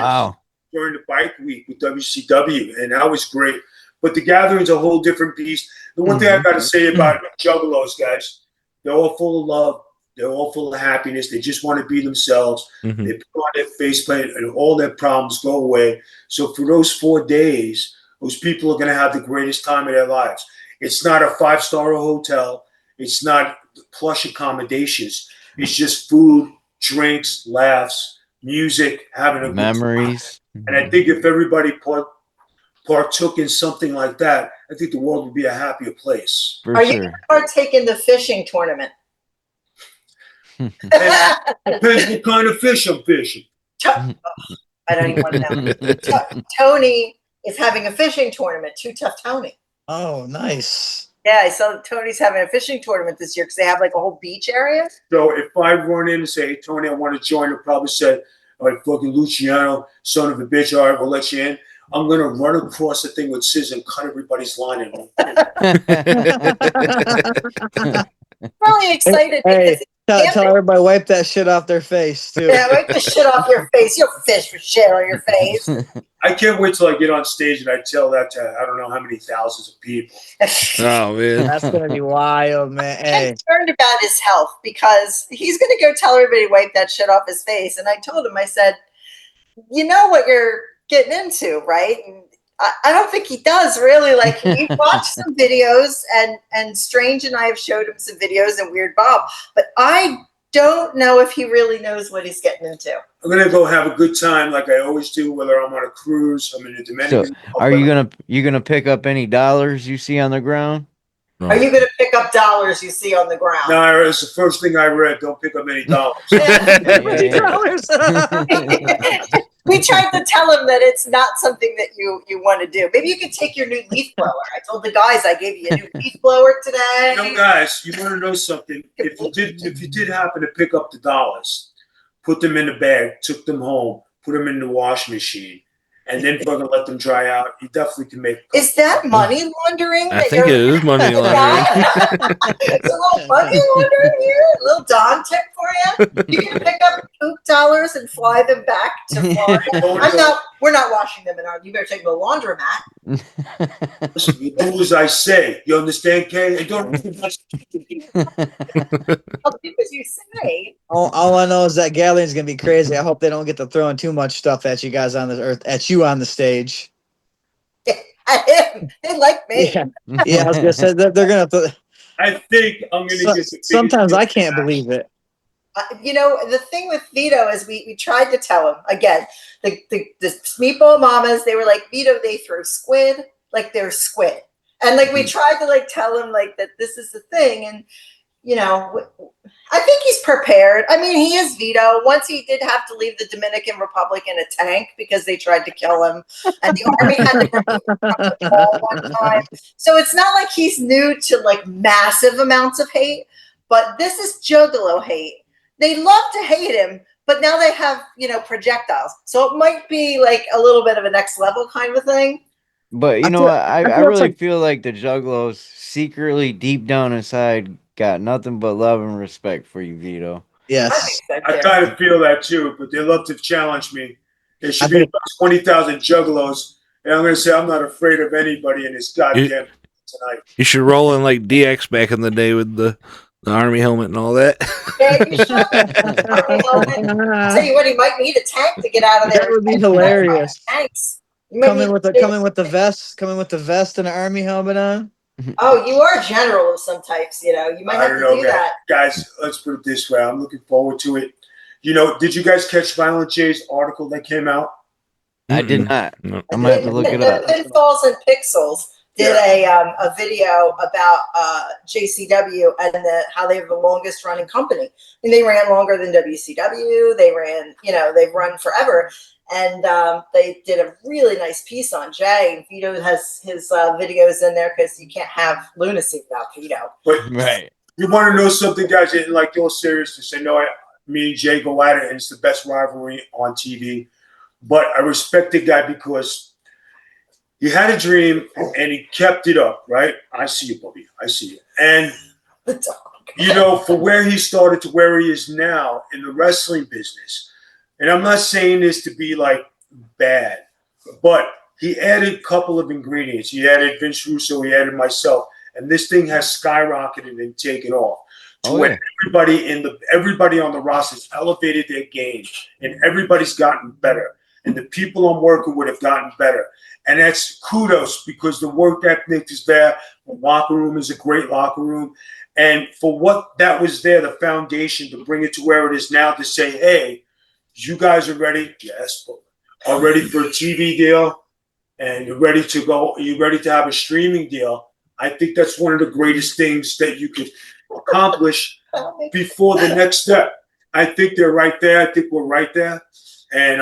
during the bike week with WCW, and that was great. But the gathering's a whole different beast. The one thing I got to say about Juggalos, guys, they're all full of love. They're all full of happiness. They just want to be themselves. Mm-hmm. They put on their faceplate and all their problems go away. So for those 4 days, those people are going to have the greatest time of their lives. It's not a 5-star hotel. It's not plush accommodations. It's just food, drinks, laughs, music, having a memories. Good time. And I think if everybody partook in something like that, I think the world would be a happier place. Are you going to partake in the fishing tournament? Depends what kind of fish I'm fishing. I don't even want to know. Tony is having a fishing tournament. Too Tough Tony. Oh, nice. Yeah, I saw that Tony's having a fishing tournament this year because they have like a whole beach area. So if I run in and say, hey, Tony, I want to join, he'll probably say, all right, fucking Luciano, son of a bitch, all right, we'll let you in. I'm going to run across the thing with scissors and cut everybody's line in. Really excited Hey, because tell everybody wipe that shit off their face too. yeah, wipe the shit off your face. You'll fish for shit on your face. I can't wait till I get on stage and I tell that to I don't know how many thousands of people. Oh man, That's gonna be wild, man. I'm Hey, concerned about his health because he's going to go tell everybody to wipe that shit off his face. And I told him, I said, you know what you're getting into, right? And I don't think he does really. Like he watched some videos, and Strange and I have showed him some videos and Weird Bob, but I don't know if he really knows what he's getting into. I'm gonna go have a good time like I always do, whether I'm on a cruise, I'm in the Dominican. So, are you gonna pick up any dollars you see on the ground? Are you going to pick up dollars you see on the ground? No, it's the first thing I read. Don't pick up any dollars. We tried to tell him that it's not something that you want to do. Maybe you could take your new leaf blower. I told the guys I gave you a new leaf blower today. You know, guys, you want to know something? If you did happen to pick up the dollars, put them in a bag, took them home, put them in the washing machine, and then fucking let them dry out, you definitely can make. Is that money laundering? I think it is money laundering. It's a little money laundering here. A little Don tip for you. You can pick up poop dollars and fly them back to Florida. We're not washing them in our. You better take them to the laundromat. Listen, you do as I say. You understand, Kay? And don't. I'll do as you say. all I know is that galleon's gonna be crazy. I hope they don't get to throwing too much stuff at you guys on the earth, at you on the stage. At him. They like me. Yeah, I was gonna say they're gonna. I think I'm gonna get. Sometimes I can't believe it. You know, the thing with Vito is we tried to tell him again, the meatball mamas, they were like, Vito, they throw squid like they're squid. And like we tried to like tell him like that this is the thing. And, you know, I think he's prepared. I mean, he is Vito. Once he did have to leave the Dominican Republic in a tank because they tried to kill him. And the army had to remove him from the wall one time. So it's not like he's new to like massive amounts of hate, but this is Juggalo hate. They love to hate him, but now they have, you know, projectiles. So it might be like a little bit of a next level kind of thing. But you know, I really feel like the Juggalos secretly deep down inside got nothing but love and respect for you, Vito. Yes. I kind of feel that too, but they love to challenge me. There should be about 20,000 Juggalos, and I'm going to say I'm not afraid of anybody in this goddamn tonight. You should roll in like DX back in the day with the army helmet and all that. Yeah, you should. I'll tell you what, he might need a tank to get out of there. That would be hilarious. Thanks. Coming with the vest and an army helmet on. Oh, you are a general of some types, you know. You might have to do that. Guys, let's put it this way. I'm looking forward to it. You know, did you guys catch Violent J's article that came out? I did not. No. I'm gonna have to look it up. Pinfalls and Pixels did a video about JCW and how they have the longest running company. And they ran longer than WCW. They ran, you know, they've run forever. And they did a really nice piece on Jay. Vito has his videos in there because you can't have lunacy without Vito. But Right. you want to know something, guys? And like you're serious to say, no, me and Jay go at it, and it's the best rivalry on TV. But I respect the guy because he had a dream and he kept it up, right? I see you, Bobby. I see you. And, you know, for where he started to where he is now in the wrestling business, and I'm not saying this to be like bad, but he added a couple of ingredients. He added Vince Russo, he added myself, and this thing has skyrocketed and taken off. To where everybody on the roster has elevated their game, and everybody's gotten better. And the people I'm working with have gotten better. And that's kudos because the work ethic is there. The locker room is a great locker room. And for what that was there, the foundation to bring it to where it is now, to say, hey, you guys are ready. Yes, are ready for a TV deal, and you're ready to go. You're ready to have a streaming deal. I think that's one of the greatest things that you could accomplish before the next step. I think they're right there. I think we're right there. And,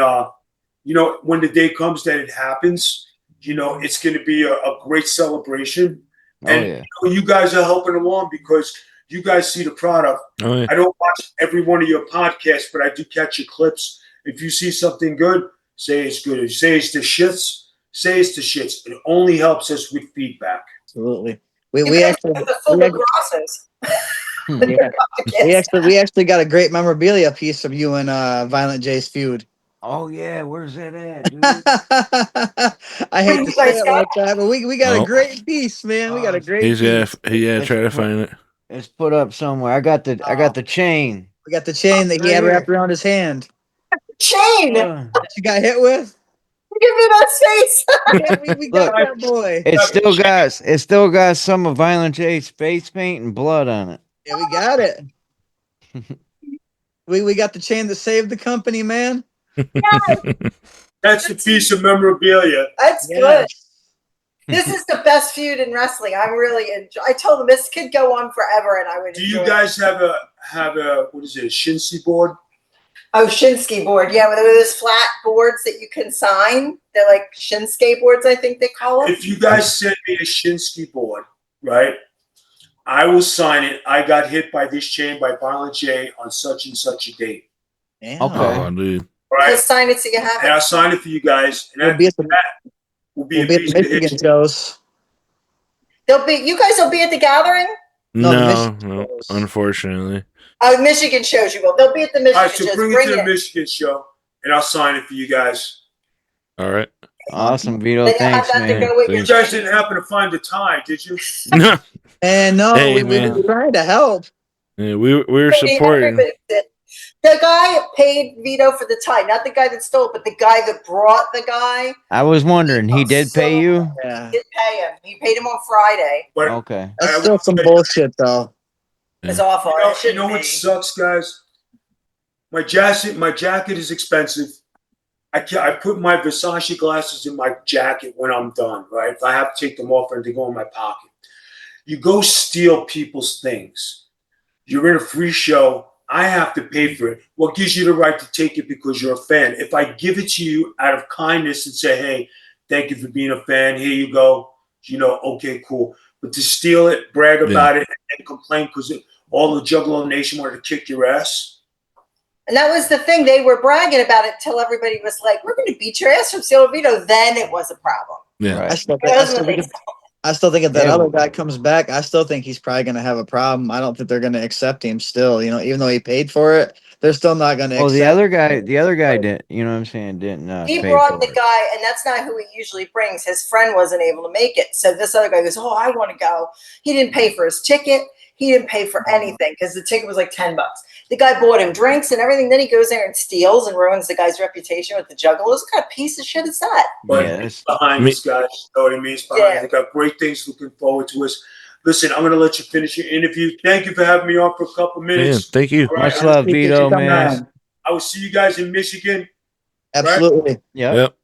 you know, when the day comes that it happens, you know, it's going to be a great celebration. And yeah. you guys are helping along because you guys see the product. Oh yeah. I don't watch every one of your podcasts, but I do catch your clips. If you see something good, say it's good. If you say it's the shits, say it's the shits. It only helps us with feedback. Absolutely. You We guys actually have the full we of actually, Lograssos. yeah, we actually got a great memorabilia piece of you and Violent J's feud. Oh yeah, where's that at, dude? I What hate do to you say guys it got? like that, but we got a Oh. great piece, man. We got a great He's piece. gotta try to find it. It's put up somewhere. I got the chain. We got the chain that he Right had here. wrapped around his hand Shane, give Uh, that you got hit with. me that face. Yeah, we got Look. that boy. it still got some of Violent J's face paint and blood on it. Yeah, we got it. We got the chain that saved the company, man. That's the piece of memorabilia. That's Yeah. good. This is the best feud in wrestling. I'm really enjoy. I told him this could go on forever, and I would. Do enjoy you guys have a what is it, a Shinsi board? Oh, Shinsuke board. Yeah, with those flat boards that you can sign. They're like Shinsuke boards, I think they call them. If you guys send me a Shinsuke board, right, I will sign it. I got hit by this chain by Violent J on such and such a date. Damn. Okay. Oh, dude. All right, Just sign it so you have and it. I'll sign it for you guys. And We'll be at the, that will be we'll a be at piece the of Michigan history. shows. They'll be. You guys will be at the gathering. No, the No, Michigan no, shows. unfortunately. Oh, Michigan shows you will. They'll be at the All Michigan right, so shows. bring it Bring to the it. Michigan show, and I'll sign it for you guys. All right. Awesome, Vito. Then you'll have Thanks, that to man. go with You your guys didn't happen to find the tie, did you? No. And no, Hey, we man. were trying to help. Yeah, we were supporting. Everybody did. The guy paid Vito for the tie, not the guy that stole it, but the guy that brought the guy. I was wondering, he did pay you? Yeah, Did pay him. He paid him on Friday. But Okay. that's I still will some say- bullshit, though. It's awful. It You shouldn't know what be. sucks, guys? My jacket is expensive. I put my Versace glasses in my jacket when I'm done, right? If I have to take them off and they go in my pocket. You go steal people's things. You're in a free show. I have to pay for it. What gives you the right to take it because you're a fan? If I give it to you out of kindness and say, hey, thank you for being a fan. Here you go. Okay, cool. But to steal it, brag about it, and complain because all the Juggalo Nation wanted to kick your ass. And that was the thing. They were bragging about it till everybody was like, we're going to beat your ass from Silver Vito. Then it was a problem. Yeah. Right. I still It wasn't what they I still think if that Yeah. other guy comes back, I still think he's probably going to have a problem. I don't think they're going to accept him still. Even though he paid for it, they're still not going to Well, accept the other guy didn't. You know what I'm saying? Didn't He pay brought for the it. guy, and that's not who he usually brings. His friend wasn't able to make it. So this other guy goes, oh, I want to go. He didn't pay for his ticket. He didn't pay for anything because the ticket was like $10. The guy bought him drinks and everything. Then he goes there and steals and ruins the guy's reputation with the Juggalos. What kind of piece of shit is that? But Yeah, it's it's- behind Me- us, guys. You know what I mean? It's behind Yeah. us. They got great things looking forward to us. Listen, I'm going to let you finish your interview. Thank you for having me on for a couple Yeah, minutes. thank you. All right, Much love, Appreciate Vito, you coming man. on. I will see you guys in Michigan. Absolutely. Yep. Yep.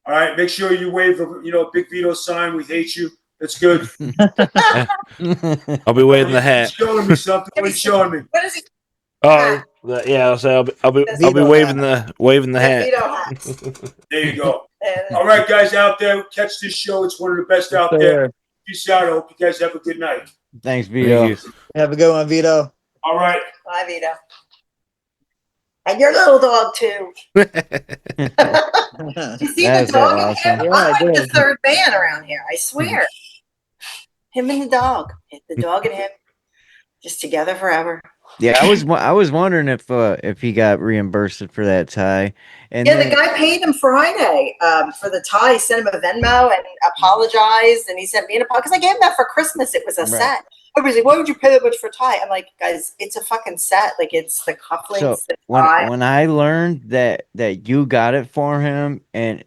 All right, make sure you wave a big Vito sign. We hate you. That's good. I'll be waving the hat. He's showing me something. What are you showing me? What is he? Oh, yeah. I'll say I'll be Vito waving the hat. Vito hats. There you go. And All right, guys out there, catch this show. It's one of the best out there. Sir. Peace out. I hope you guys have a good night. Thanks, Vito. Thank you. Have a good one, Vito. All right. bye, Vito. And your little dog, too. You see That's the dog in awesome. here? Yeah, I I'm like the did. third man around here. I swear. Him and the dog. The dog and him. Just together forever. Yeah, I was wondering if he got reimbursed for that tie. And Yeah, then, the guy paid him Friday for the tie. He sent him a Venmo and apologized, and he sent me an apology because I gave him that for Christmas. It was a Right. set. Everybody's like, "Why would you pay that much for a tie?" I'm like, "Guys, it's a fucking set. Like, it's the cufflinks, so the tie." when I learned that you got it for him and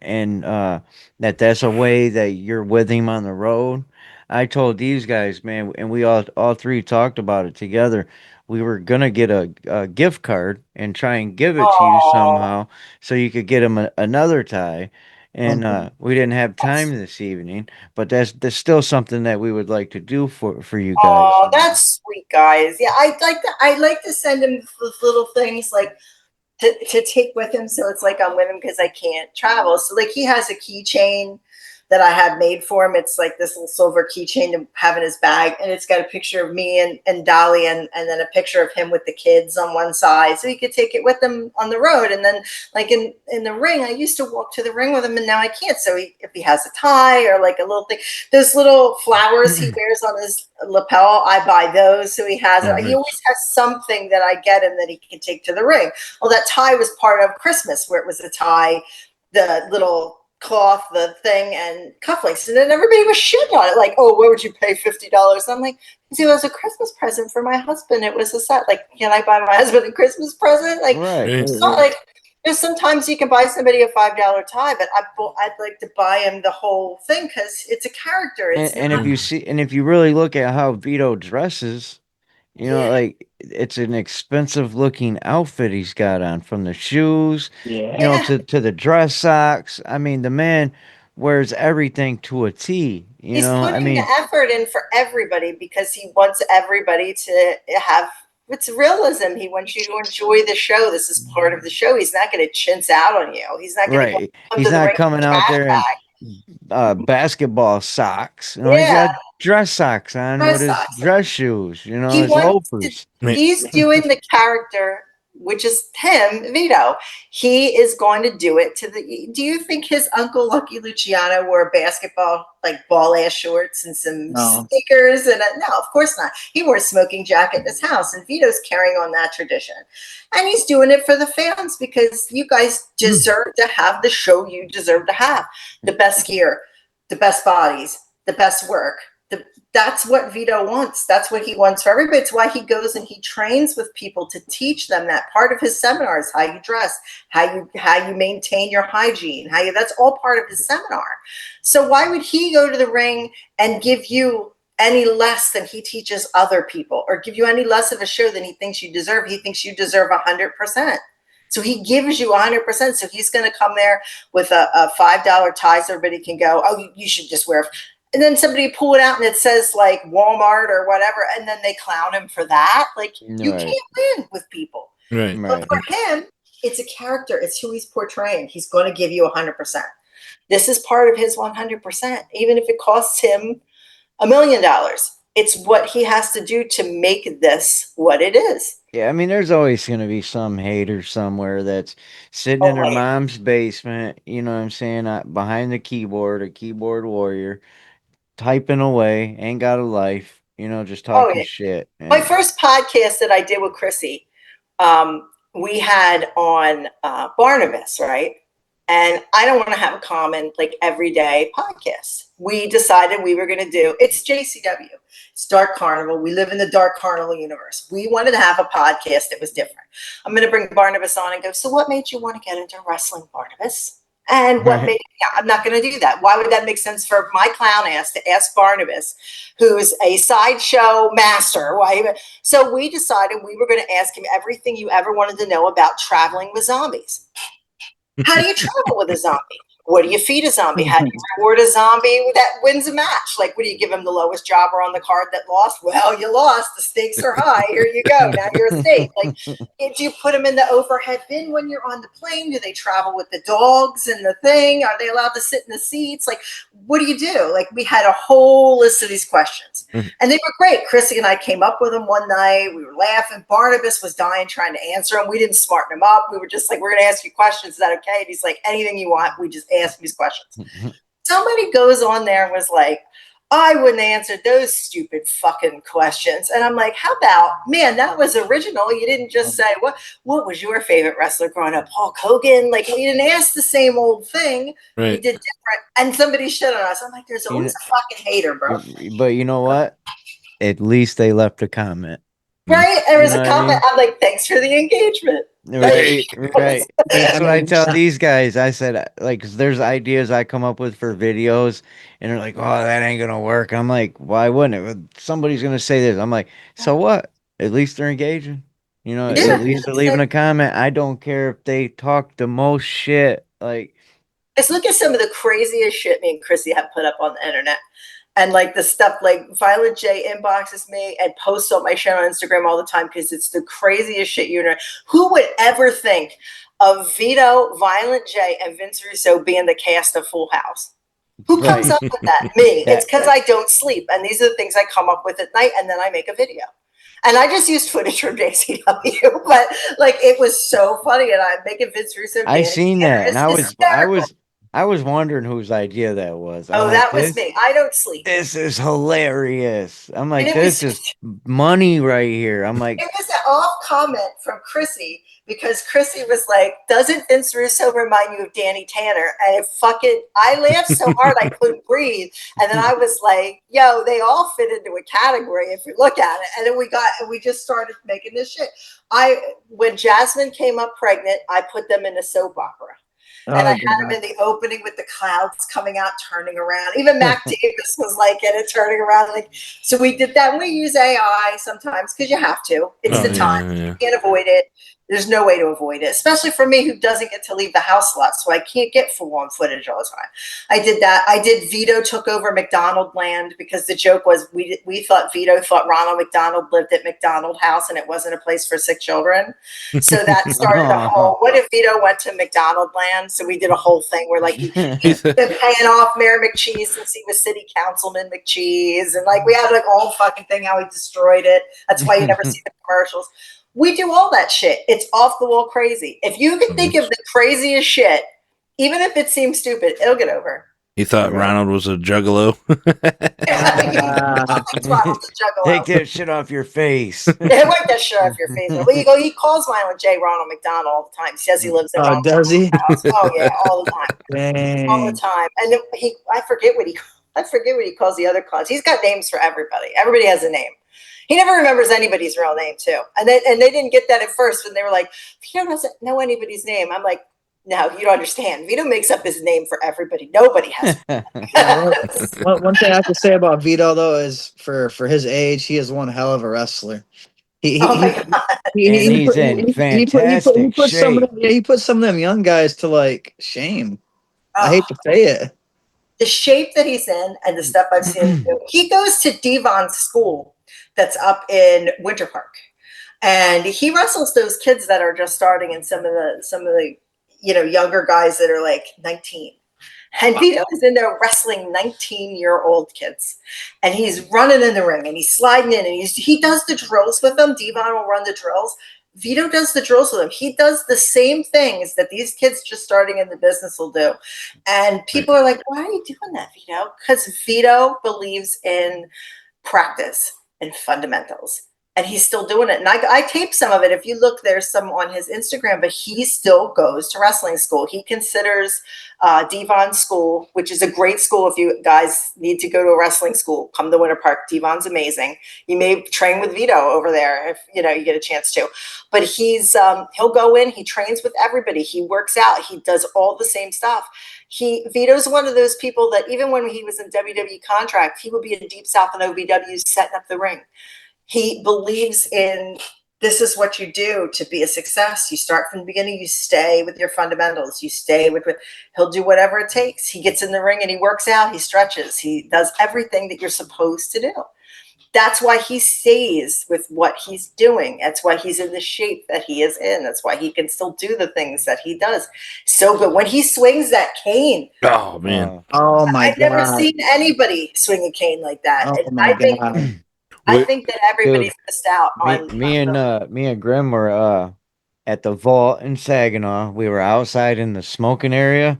that's a way that you're with him on the road, I told these guys, man, and we all three talked about it together. We were gonna get a gift card and try and give it to you Aw. somehow so you could get him another tie. And Okay. we didn't have time this evening, but that's still something that we would like to do for you guys. Oh, that's sweet, guys. Yeah, I like to send him those little things like to take with him, so it's like I'm with him because I can't travel. So like he has a keychain that I had made for him. It's like this little silver keychain to have in his bag, and it's got a picture of me and Dolly, and then a picture of him with the kids on one side, so he could take it with him on the road. And then, like in the ring, I used to walk to the ring with him, and now I can't. So if he has a tie or like a little thing, those little flowers he wears on his lapel, I buy those. So he has Oh, he nice. always has something that I get him that he can take to the ring. Well, that tie was part of Christmas, where it was a tie, the little cloth, the thing, and cufflinks. And then everybody was shitting on it, like, oh, what would you pay $50? I'm like, it was a Christmas present for my husband. It was a set. Like, can I buy my husband a Christmas present? Like, Right. it's not like, sometimes you can buy somebody a $5 tie, but I'd like to buy him the whole thing because it's a character. It's And if you really look at how Vito dresses, like it's an expensive looking outfit he's got on, from the shoes, Yeah. to the dress socks. I mean, the man wears everything to a T. He's I putting the mean, effort in for everybody because he wants everybody to have it's realism. He wants you to enjoy the show. This is part of the show. He's not going to chintz out on you. He's not going to right. come He's to the not ring with coming a out trash there in bag. basketball socks. He's Yeah, got dress socks on with dress his socks. dress shoes. He His wants to, loafers. he's doing the character, which is him, Vito. He is going to do it to the. Do you think his uncle Lucky Luciano wore basketball, like ball ass shorts and some No. sneakers? And no, of course not. He wore a smoking jacket in his house, and Vito's carrying on that tradition. And he's doing it for the fans because you guys deserve to have the show you deserve to have. The best gear, the best bodies, the best work. That's what Vito wants. That's what he wants for everybody. It's why he goes and he trains with people to teach them that. Part of his seminars, how you dress, how you maintain your hygiene, that's all part of his seminar. So why would he go to the ring and give you any less than he teaches other people, or give you any less of a show than he thinks you deserve? He thinks you deserve 100%. So he gives you 100%. So he's going to come there with a $5 tie so everybody can go, oh, you should just wear. And then somebody pull it out and it says like Walmart or whatever, and then they clown him for that. Like, you Right. can't win with people. Right. But for him, it's a character. It's who he's portraying. He's going to give you 100%. This is part of his 100%, even if it costs him $1 million. It's what he has to do to make this what it is. Yeah, I mean, there's always going to be some hater somewhere that's sitting in their Always. mom's basement, you know what I'm saying, behind the keyboard, a keyboard warrior, typing away, ain't got a life, just Oh, talking yeah. shit. My And first podcast that I did with Chrissy, we had on Barnabas, right? And I don't want to have a common like everyday podcast. We decided we were going to do it's JCW. It's Dark Carnival. We live in the Dark Carnival universe. We wanted to have a podcast that was different. I'm going to bring Barnabas on and go, so what made you want to get into wrestling, Barnabas? And what made, I'm not going to do that. Why would that make sense for my clown ass to ask Barnabas, who's a sideshow master? Why? So we decided we were going to ask him everything you ever wanted to know about traveling with zombies. How do you travel with a zombie? What do you feed a zombie? How do you reward a zombie that wins a match? Like, what do you give him, the lowest jobber on the card that lost? Well, you lost. The stakes are high. Here you go. Now you're a steak. Like, do you put them in the overhead bin when you're on the plane? Do they travel with the dogs and the thing? Are they allowed to sit in the seats? Like, what do you do? Like, we had a whole list of these questions. And they were great. Chrissy and I came up with them one night. We were laughing. Barnabas was dying trying to answer them. We didn't smarten him up. We were just like, we're going to ask you questions. Is that okay? And he's like, anything you want. We just ask these questions. Somebody goes on there and was like, I wouldn't answer those stupid fucking questions. And I'm like, how about, man, that was original. You didn't just say, what was your favorite wrestler growing up? Hulk Hogan? Like, we didn't ask the same old thing. Right. We did different. And somebody shit on us. I'm like, there's always a fucking hater, bro. but you know what? At least they left a comment. Right? There was You know a what I comment. I'm like, thanks for the engagement. Right, right. That's what I mean, tell these guys. I said, like, 'cause there's ideas I come up with for videos, and they're like, "Oh, that ain't gonna work." I'm like, "Why wouldn't it? Somebody's gonna say this." I'm like, "So what? At least they're engaging. Yeah. At least they're leaving a comment. I don't care if they talk the most shit. Like, Let's look at some of the craziest shit me and Chrissy have put up on the internet. And like the stuff like Violet J inboxes me and posts on my show on Instagram all the time because it's the craziest shit you know. Who would ever think of Vito, Violent J, and Vince Russo being the cast of Full House? Who comes Right. up with that? Me. That- It's because I don't sleep. And these are the things I come up with at night, and then I make a video. And I just used footage from JCW, but like it was so funny. And I'm making Vince Russo, I Danny seen Tanner. that, and It's hysterical. I was wondering whose idea that was. I'm Oh, like, that was me. I don't sleep. this is hilarious. I'm And like, it was this is money right here. I'm like, it was an off comment from Chrissy because Chrissy was like, "Doesn't Vince Russo remind you of Danny Tanner?" And it fucking, I laughed so hard I couldn't breathe. And then I was like, "Yo, they all fit into a category if you look at it." And then we just started making this shit. When Jasmine came up pregnant, I put them in a soap opera. And I Oh, had him in the opening with the clouds coming out, turning around. Even Mac Davis was like in it, turning around. Like, so we did that. And we use AI sometimes because you have to. It's Oh, the time. yeah, yeah. You can't avoid it. There's no way to avoid it, especially for me who doesn't get to leave the house a lot. So I can't get full-on footage all the time. I did that. I did Vito took over McDonald land because the joke was we thought Vito thought Ronald McDonald lived at McDonald House and it wasn't a place for sick children. So that started a whole, what if Vito went to McDonald land? So we did a whole thing where like he's been paying off Mayor McCheese since he was city councilman McCheese. And like we had like a whole fucking thing how he destroyed it. That's why you never see the commercials. We do all that shit. It's off the wall crazy. If you can think of the craziest shit, even if it seems stupid, it'll get over. He thought Right. Ronald was a juggalo. Take that shit off your face. Yeah, wipe that shit off your face. Well, you go. He calls mine with J. Ronald McDonald all the time. He says he lives at Ronald does he? McDonald's house. Oh yeah, all the time, all the Dang. time. And then I forget what he calls the other clowns. He's got names for everybody. Everybody has a name. He never remembers anybody's real name too. And they didn't get that at first when they were like, Vito doesn't know anybody's name. I'm like, no, you don't understand. Vito makes up his name for everybody. Nobody has. One thing I have to say about Vito though is for his age, he is one hell of a wrestler. Oh my God. And he's in fantastic put some of shape. them, he put some of them young guys to like shame. I Oh, hate to say it. the shape that he's in and the stuff I've seen him do. He goes to Devon's school that's up in Winter Park. And he wrestles those kids that are just starting and some of the younger guys that are like 19. And Vito is in there wrestling 19-year-old kids. And he's running in the ring and he's sliding in and he does the drills with them. Devon will run the drills. Vito does the drills with him. He does the same things that these kids just starting in the business will do. And people are like, why are you doing that, Vito? Because Vito believes in practice and fundamentals. And he's still doing it. And I taped some of it. If you look, there's some on his Instagram, but he still goes to wrestling school. He considers Devon School, which is a great school. If you guys need to go to a wrestling school, come to Winter Park. Devon's amazing. You may train with Vito over there if you get a chance to. But he'll go in, he trains with everybody. He works out, he does all the same stuff. Vito's one of those people that even when he was in WWE contract, he would be in Deep South and OVW setting up the ring. He believes in this is what you do to be a success. You start from the beginning, you stay with your fundamentals, you stay with he'll do whatever it takes. He gets in the ring and he works out, he stretches, he does everything that you're supposed to do. That's why he stays with what he's doing. That's why he's in the shape that he is in. That's why he can still do the things that he does. So good. When he swings that cane, Oh man. Oh my I've never God. seen anybody swing a cane like that. Oh And my God. I think that everybody's missed out on Me and Grim were at the vault in Saginaw. We were outside in the smoking area,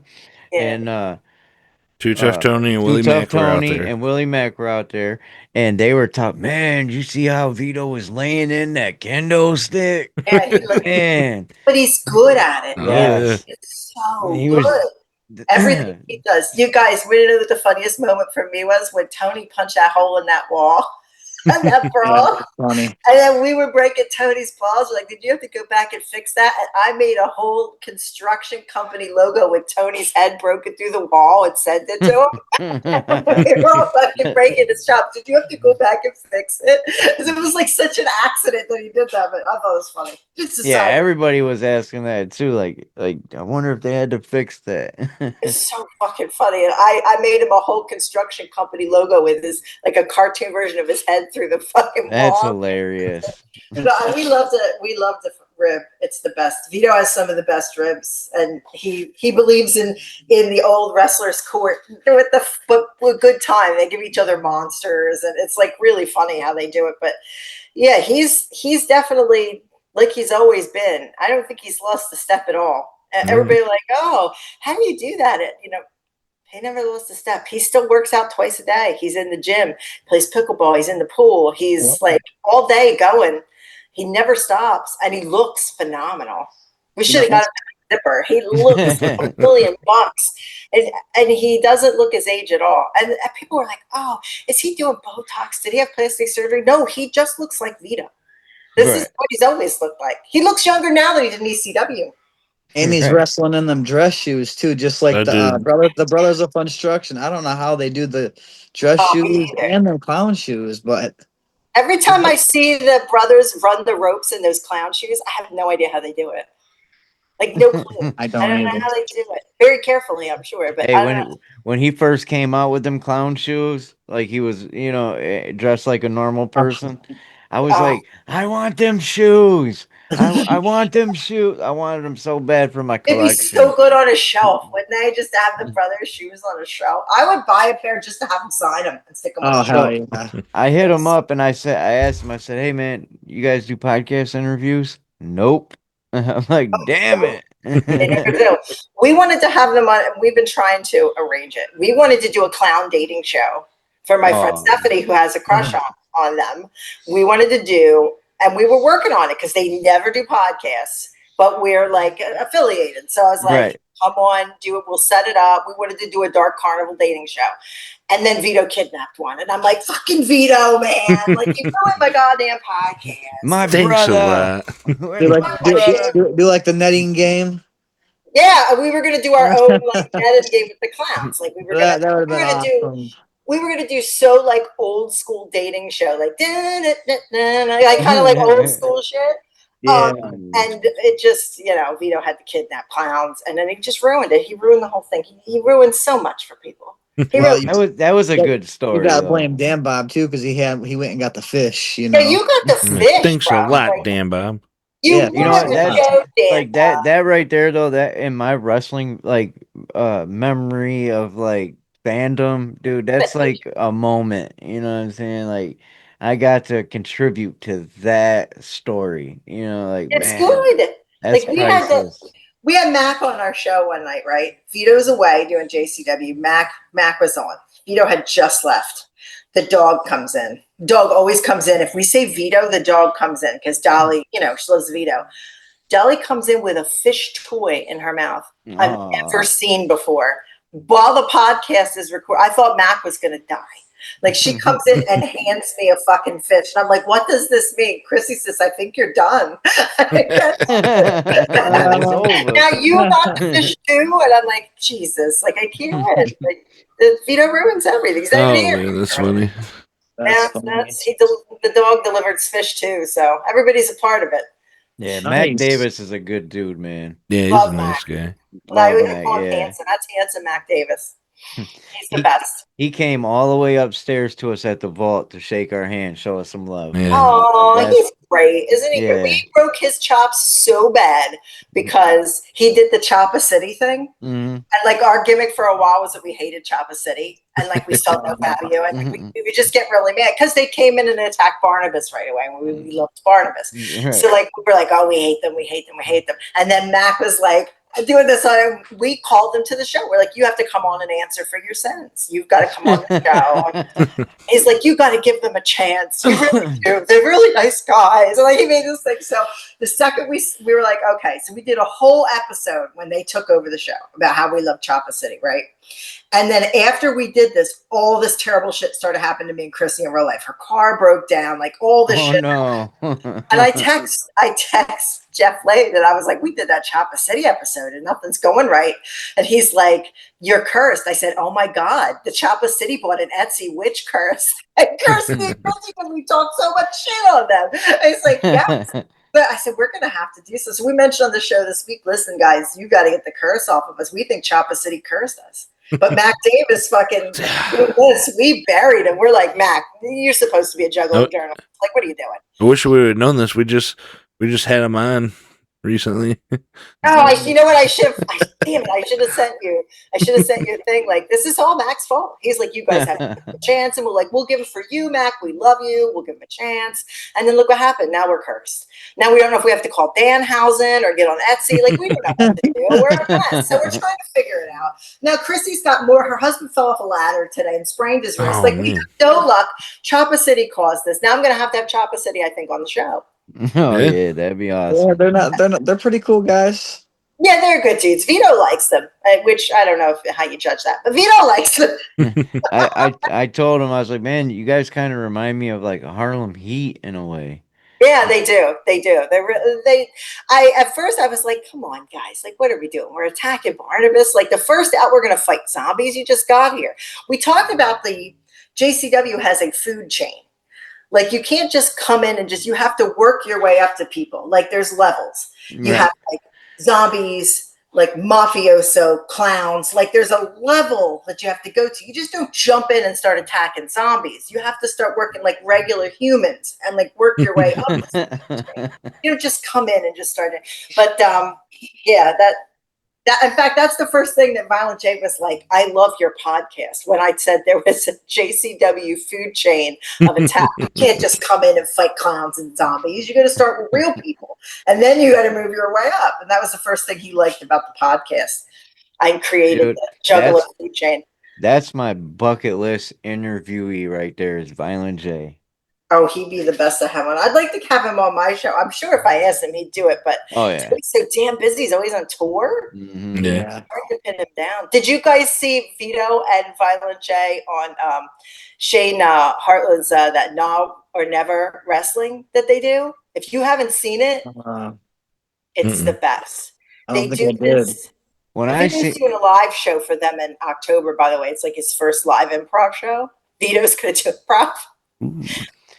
and Too Tough Tony and Too Willie Tough Mack were out Tony there. and Willie Mack were out there, and they were talking. Man, you see how Vito was laying in that kendo stick? Yeah, he looked, Man, but he's good at it. Oh, yes, It's so he good. was. Everything he does. You guys, we know what the funniest moment for me was when Tony punched that hole in that wall. And that brawl. That's funny. And then we were breaking Tony's balls. We're like, did you have to go back and fix that? And I made a whole construction company logo with Tony's head broken through the wall and sent it to him. We were all fucking breaking his shop. Did you have to go back and fix it? Because it was like such an accident that he did that. But I thought it was funny. Just Yeah, everybody was asking that too. Like, I wonder if they had to fix that. It's so fucking funny. And I made him a whole construction company logo with his like a cartoon version of his head through the fucking That's wall. hilarious. We love to rib. It's the best. Vito has some of the best ribs, and he believes in the old wrestlers' court with the good time. They give each other monsters, and it's like really funny how they do it. But yeah, he's definitely like he's always been. I don't think he's lost a step at all. Everybody like, oh, how do you do that? He never lost a step. He still works out twice a day. He's in the gym, plays pickleball. He's in the pool. He's like all day going. He never stops, and he looks phenomenal. We should have got him a zipper. He looks like $1 million, and he doesn't look his age at all. And people are like, "Oh, is he doing Botox? Did he have plastic surgery?" No, he just looks like Vito. This is what he's always looked like. He looks younger now than he did in ECW. And he's wrestling in them dress shoes too, just like the brothers of Construction. I don't know how they do the dress shoes and them clown shoes, but every time I see the brothers run the ropes in those clown shoes, I have no idea how they do it. Like no clue. I don't know how they do it. Very carefully, I'm sure. But hey, when he first came out with them clown shoes, like he was, dressed like a normal person, I was like, I want them shoes. I want them shoes. I wanted them so bad for my collection. It'd be so good on a shelf, wouldn't they? Just to have the brothers' shoes on a shelf. I would buy a pair just to have them sign them and stick them on the shelf. Yeah. I hit him up and I asked him, hey man, you guys do podcast interviews? Nope. I'm like, damn it. They never do. We wanted to have them on, and we've been trying to arrange it. We wanted to do a clown dating show for my friend Stephanie, who has a crush on them. We wanted to do, and we were working on it because they never do podcasts, but we're like affiliated. So I was like, come on, do it. We'll set it up. We wanted to do a dark carnival dating show. And then Vito kidnapped one. And I'm like, fucking Vito, man. Like, you ruined my goddamn podcast. My brother. Do like the netting game. Yeah, we were gonna do our own like netting game with the clowns. Like we were gonna do so like old school dating show, like kind of like old school shit. Yeah. And it just, Vito had to kidnap clowns, and then he just ruined it. He ruined the whole thing. He ruined so much for people. That was a good story. You gotta blame Dan Bob too, because he went and got the fish. Yeah, you got the fish. Thanks a lot, Dan Bob. You know what? That right there though, that in my wrestling memory of like fandom, dude, that's like a moment. You know what I'm saying? Like I got to contribute to that story. It's good. That's priceless. We had Mac on our show one night, right? Vito's away doing JCW. Mac was on. Vito had just left. The dog comes in. Dog always comes in. If we say Vito, the dog comes in because Dolly, she loves Vito. Dolly comes in with a fish toy in her mouth I've never seen before. While the podcast is recording, I thought Mac was going to die. Like she comes in and hands me a fucking fish. And I'm like, what does this mean? Chrissy says, I think you're done. Now you got the fish too? And I'm like, Jesus, like I can't. Like Vito ruins everything. That's funny. The dog delivered fish too. So everybody's a part of it. Yeah, Mac Davis is a good dude, man. Yeah, he's a nice guy. Handsome. That's handsome Mac Davis. He's the best. He came all the way upstairs to us at the vault to shake our hand, show us some love. Yeah. Oh, he's great, isn't he? Yeah. We broke his chops so bad because he did the Choppa City thing. Mm-hmm. And like our gimmick for a while was that we hated Choppa City and like we saw no value. And we would just get really mad because they came in and attacked Barnabas right away. And we loved Barnabas. Right. So like we were like, oh, we hate them. And then Mac was like, doing this, we called them to the show. We're like, you have to come on and answer for your sins. You've got to come on the show. He's like, you got to give them a chance. You really do. They're really nice guys. And like he made this thing. So the second we were like, okay, so we did a whole episode when they took over the show about how we love Choppa City, right? And then after we did this, all this terrible shit started happening to me and Chrissy in real life. Her car broke down, like all this shit. No. And I text Jeff Lade and I was like, we did that Choppa City episode and nothing's going right. And he's like, you're cursed. I said, oh my God, the Choppa City bought an Etsy witch curse and cursed me because we talked so much shit on them. And he's like, yes. But I said, we're going to have to do so. So we mentioned on the show this week, listen, guys, you got to get the curse off of us. We think Choppa City cursed us. But Mac Davis fucking did this. We buried him. We're like, Mac, you're supposed to be a Juggalo journalist. Like, what are you doing? I wish we would have known this. We just had him on recently. You know what? Damn it! I should have sent you. I should have sent you a thing like, "This is all Mac's fault." He's like, "You guys have to give him a chance," and we'll give it for you, Mac. We love you. We'll give him a chance. And then look what happened. Now we're cursed. Now we don't know if we have to call Danhausen or get on Etsy. Like, we don't know what to do. We're a mess. So we're trying to figure it out. Now Chrissy's got more. Her husband fell off a ladder today and sprained his wrist. Oh, Like, we man. have no luck. Choppa City caused this. Now I'm going to have Choppa City, I think, on the show. Oh Yeah. yeah, that'd be Yeah, awesome. they're pretty cool guys. Yeah, they're good dudes. Vito likes them, which I don't know how you judge that, but Vito likes them. I told him, I was like, man, you guys kind of remind me of like a Harlem Heat in a way. Yeah, they do. They do. At first I was like, come on, guys. Like, what are we doing? We're attacking Barnabas. Like, the first out, we're going to fight zombies. You just got here. We talked about the JCW has a food chain. Like, you can't just come in and you have to work your way up to people. Like, there's levels. You have like zombies, like mafioso clowns. Like, there's a level that you have to go to. You just don't jump in and start attacking zombies. You have to start working like regular humans and like work your way up. You don't just come in and just start it. But yeah, that in fact, that's the first thing that Violent J was like, I love your podcast. When I said there was a JCW food chain of attack, you can't just come in and fight clowns and zombies. You got to start with real people. And then you got to move your way up. And that was the first thing he liked about the podcast. I created the Juggalo food chain. That's my bucket list interviewee right there is Violent J. Oh, he'd be the best to have on. I'd like to have him on my show. I'm sure if I asked him, he'd do it. But he's so damn busy. He's always on tour. Mm-hmm. Yeah. Hard to pin him down. Did you guys see Vito and Violent J on Shane Hartland's that Now or Never wrestling that they do? If you haven't seen it, it's the best. They do this. I think he's doing a live show for them in October, by the way. It's like his first live improv show. Vito's going to do improv.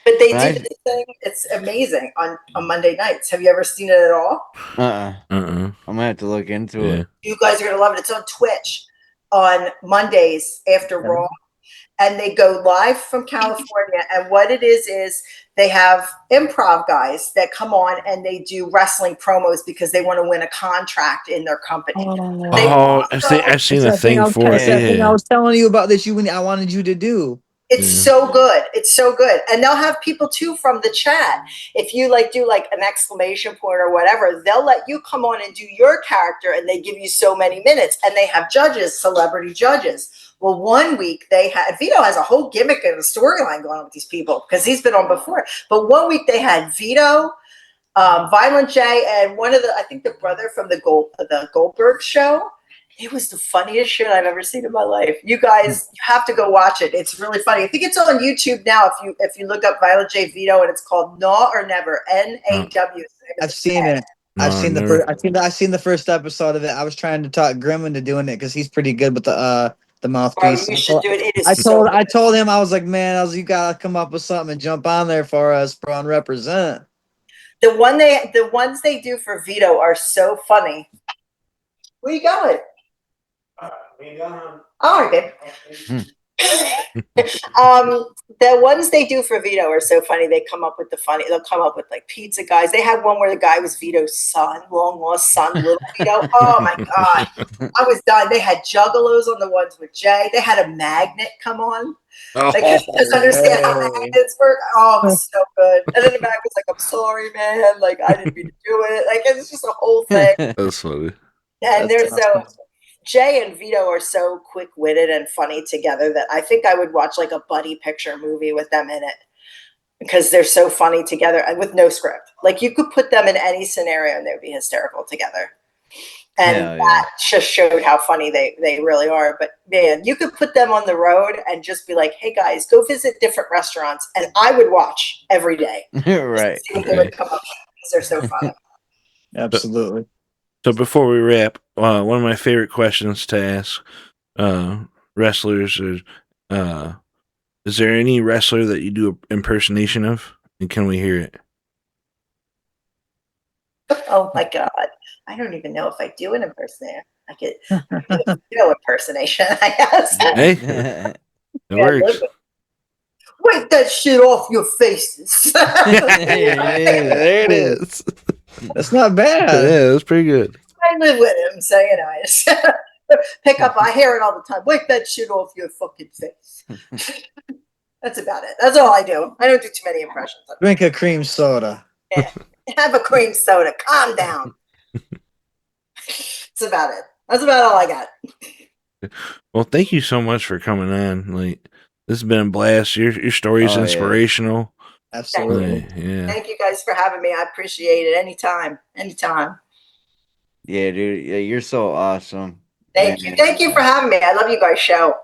But they do this thing. It's amazing on Monday nights. Have you ever seen it at all? I'm gonna have to look into it. You guys are gonna love it. It's on Twitch on Mondays after Raw, and they go live from California. And what it is they have improv guys that come on and they do wrestling promos because they want to win a contract in their company. I've seen a thing for it. I was telling you about this. I wanted you to do. It's so good. It's so good. And they'll have people too from the chat. If you do an exclamation point or whatever, they'll let you come on and do your character and they give you so many minutes. And they have judges, celebrity judges. Well, 1 week Vito has a whole gimmick and a storyline going on with these people because he's been on before. But 1 week they had Vito, Violent J, and I think the brother from the Goldberg show. It was the funniest shit I've ever seen in my life. You guys, you have to go watch it. It's really funny. I think it's on YouTube now. If you look up Violent J Vito, and it's called Now or Never, NAW. I've seen it. I've seen the first episode of it. I was trying to talk Grim into doing it because he's pretty good with the mouthpiece. You should do it. It is. I told him, I was like, man, you gotta come up with something and jump on there for us, bro, and represent. The ones they do for Vito are so funny. Where you going? All right, babe. The ones they do for Vito are so funny. They'll come up with like pizza guys. They had one where the guy was Vito's son, long lost son, little Vito. Oh my God. I was done. They had juggalos on the ones with Jay. They had a magnet come on. They couldn't just understand how magnets work. Oh, it was so good. And then the magnet was like, I'm sorry, man. Like, I didn't mean to do it. Like, it's just a whole thing. That's funny. And Jay and Vito are so quick-witted and funny together that I think I would watch like a buddy picture movie with them in it because they're so funny together and with no script. Like, you could put them in any scenario and they would be hysterical together. And that just showed how funny they really are. But man, you could put them on the road and just be like, hey guys, go visit different restaurants. And I would watch every day. Right. See what they would come up with because they're so funny. Absolutely. So before we wrap, one of my favorite questions to ask wrestlers is there any wrestler that you do an impersonation of? And can we hear it? Oh my God. I don't even know if I do an impersonation. I could do impersonation, I guess. Hey, it works. Wipe that shit off your faces. There it is. That's not bad. Yeah, that's pretty good. I live with him, so you know, I just pick up. I hear it all the time. Wipe that shit off your fucking face. That's about it. That's all I do. I don't do too many impressions. Drink a cream soda. Yeah. Have a cream soda. Calm down. That's about it. That's about all I got. Well, thank you so much for coming on. Like, this has been a blast. Your story is Oh, yeah. inspirational. Absolutely. Like, yeah. Thank you guys for having me. I appreciate it. Anytime. Yeah, dude, yeah, you're so awesome. Thank you. Thank you for having me. I love you guys' show.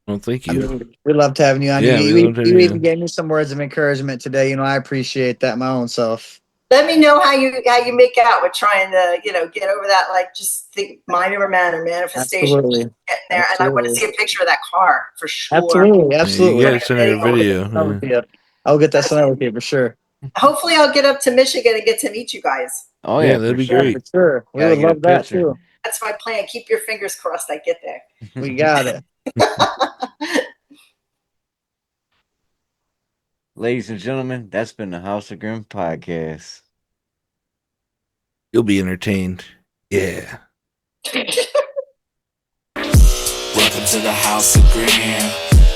Well, thank I you. mean, we loved having you on. Yeah, we you loved having you even on. gave me some words of encouragement today. You know, I appreciate that my own self. Let me know how you make out with trying to, get over that, like, just think mind over matter, manifestation. Absolutely. Getting there. And I want to see a picture of that car for sure. Absolutely. Yeah, Absolutely. you gotta send her a video. Yeah. I'll get that sent over to you for sure. Hopefully I'll get up to Michigan and get to meet you guys. Oh Yeah, yeah, that'd for be sure. great. For sure. We Gotta would get a love that picture. too. That's my plan. Keep your fingers crossed I get there. We got it. Ladies and gentlemen, that's been the House of Grim podcast. You'll be entertained. Yeah. Welcome to the House of Grim.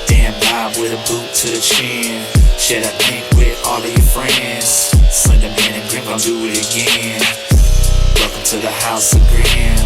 Damn vibe with a boot to the chin. Share that link with all of your friends. Slender Man and Grim gon' do it again. Welcome to the House of Grim.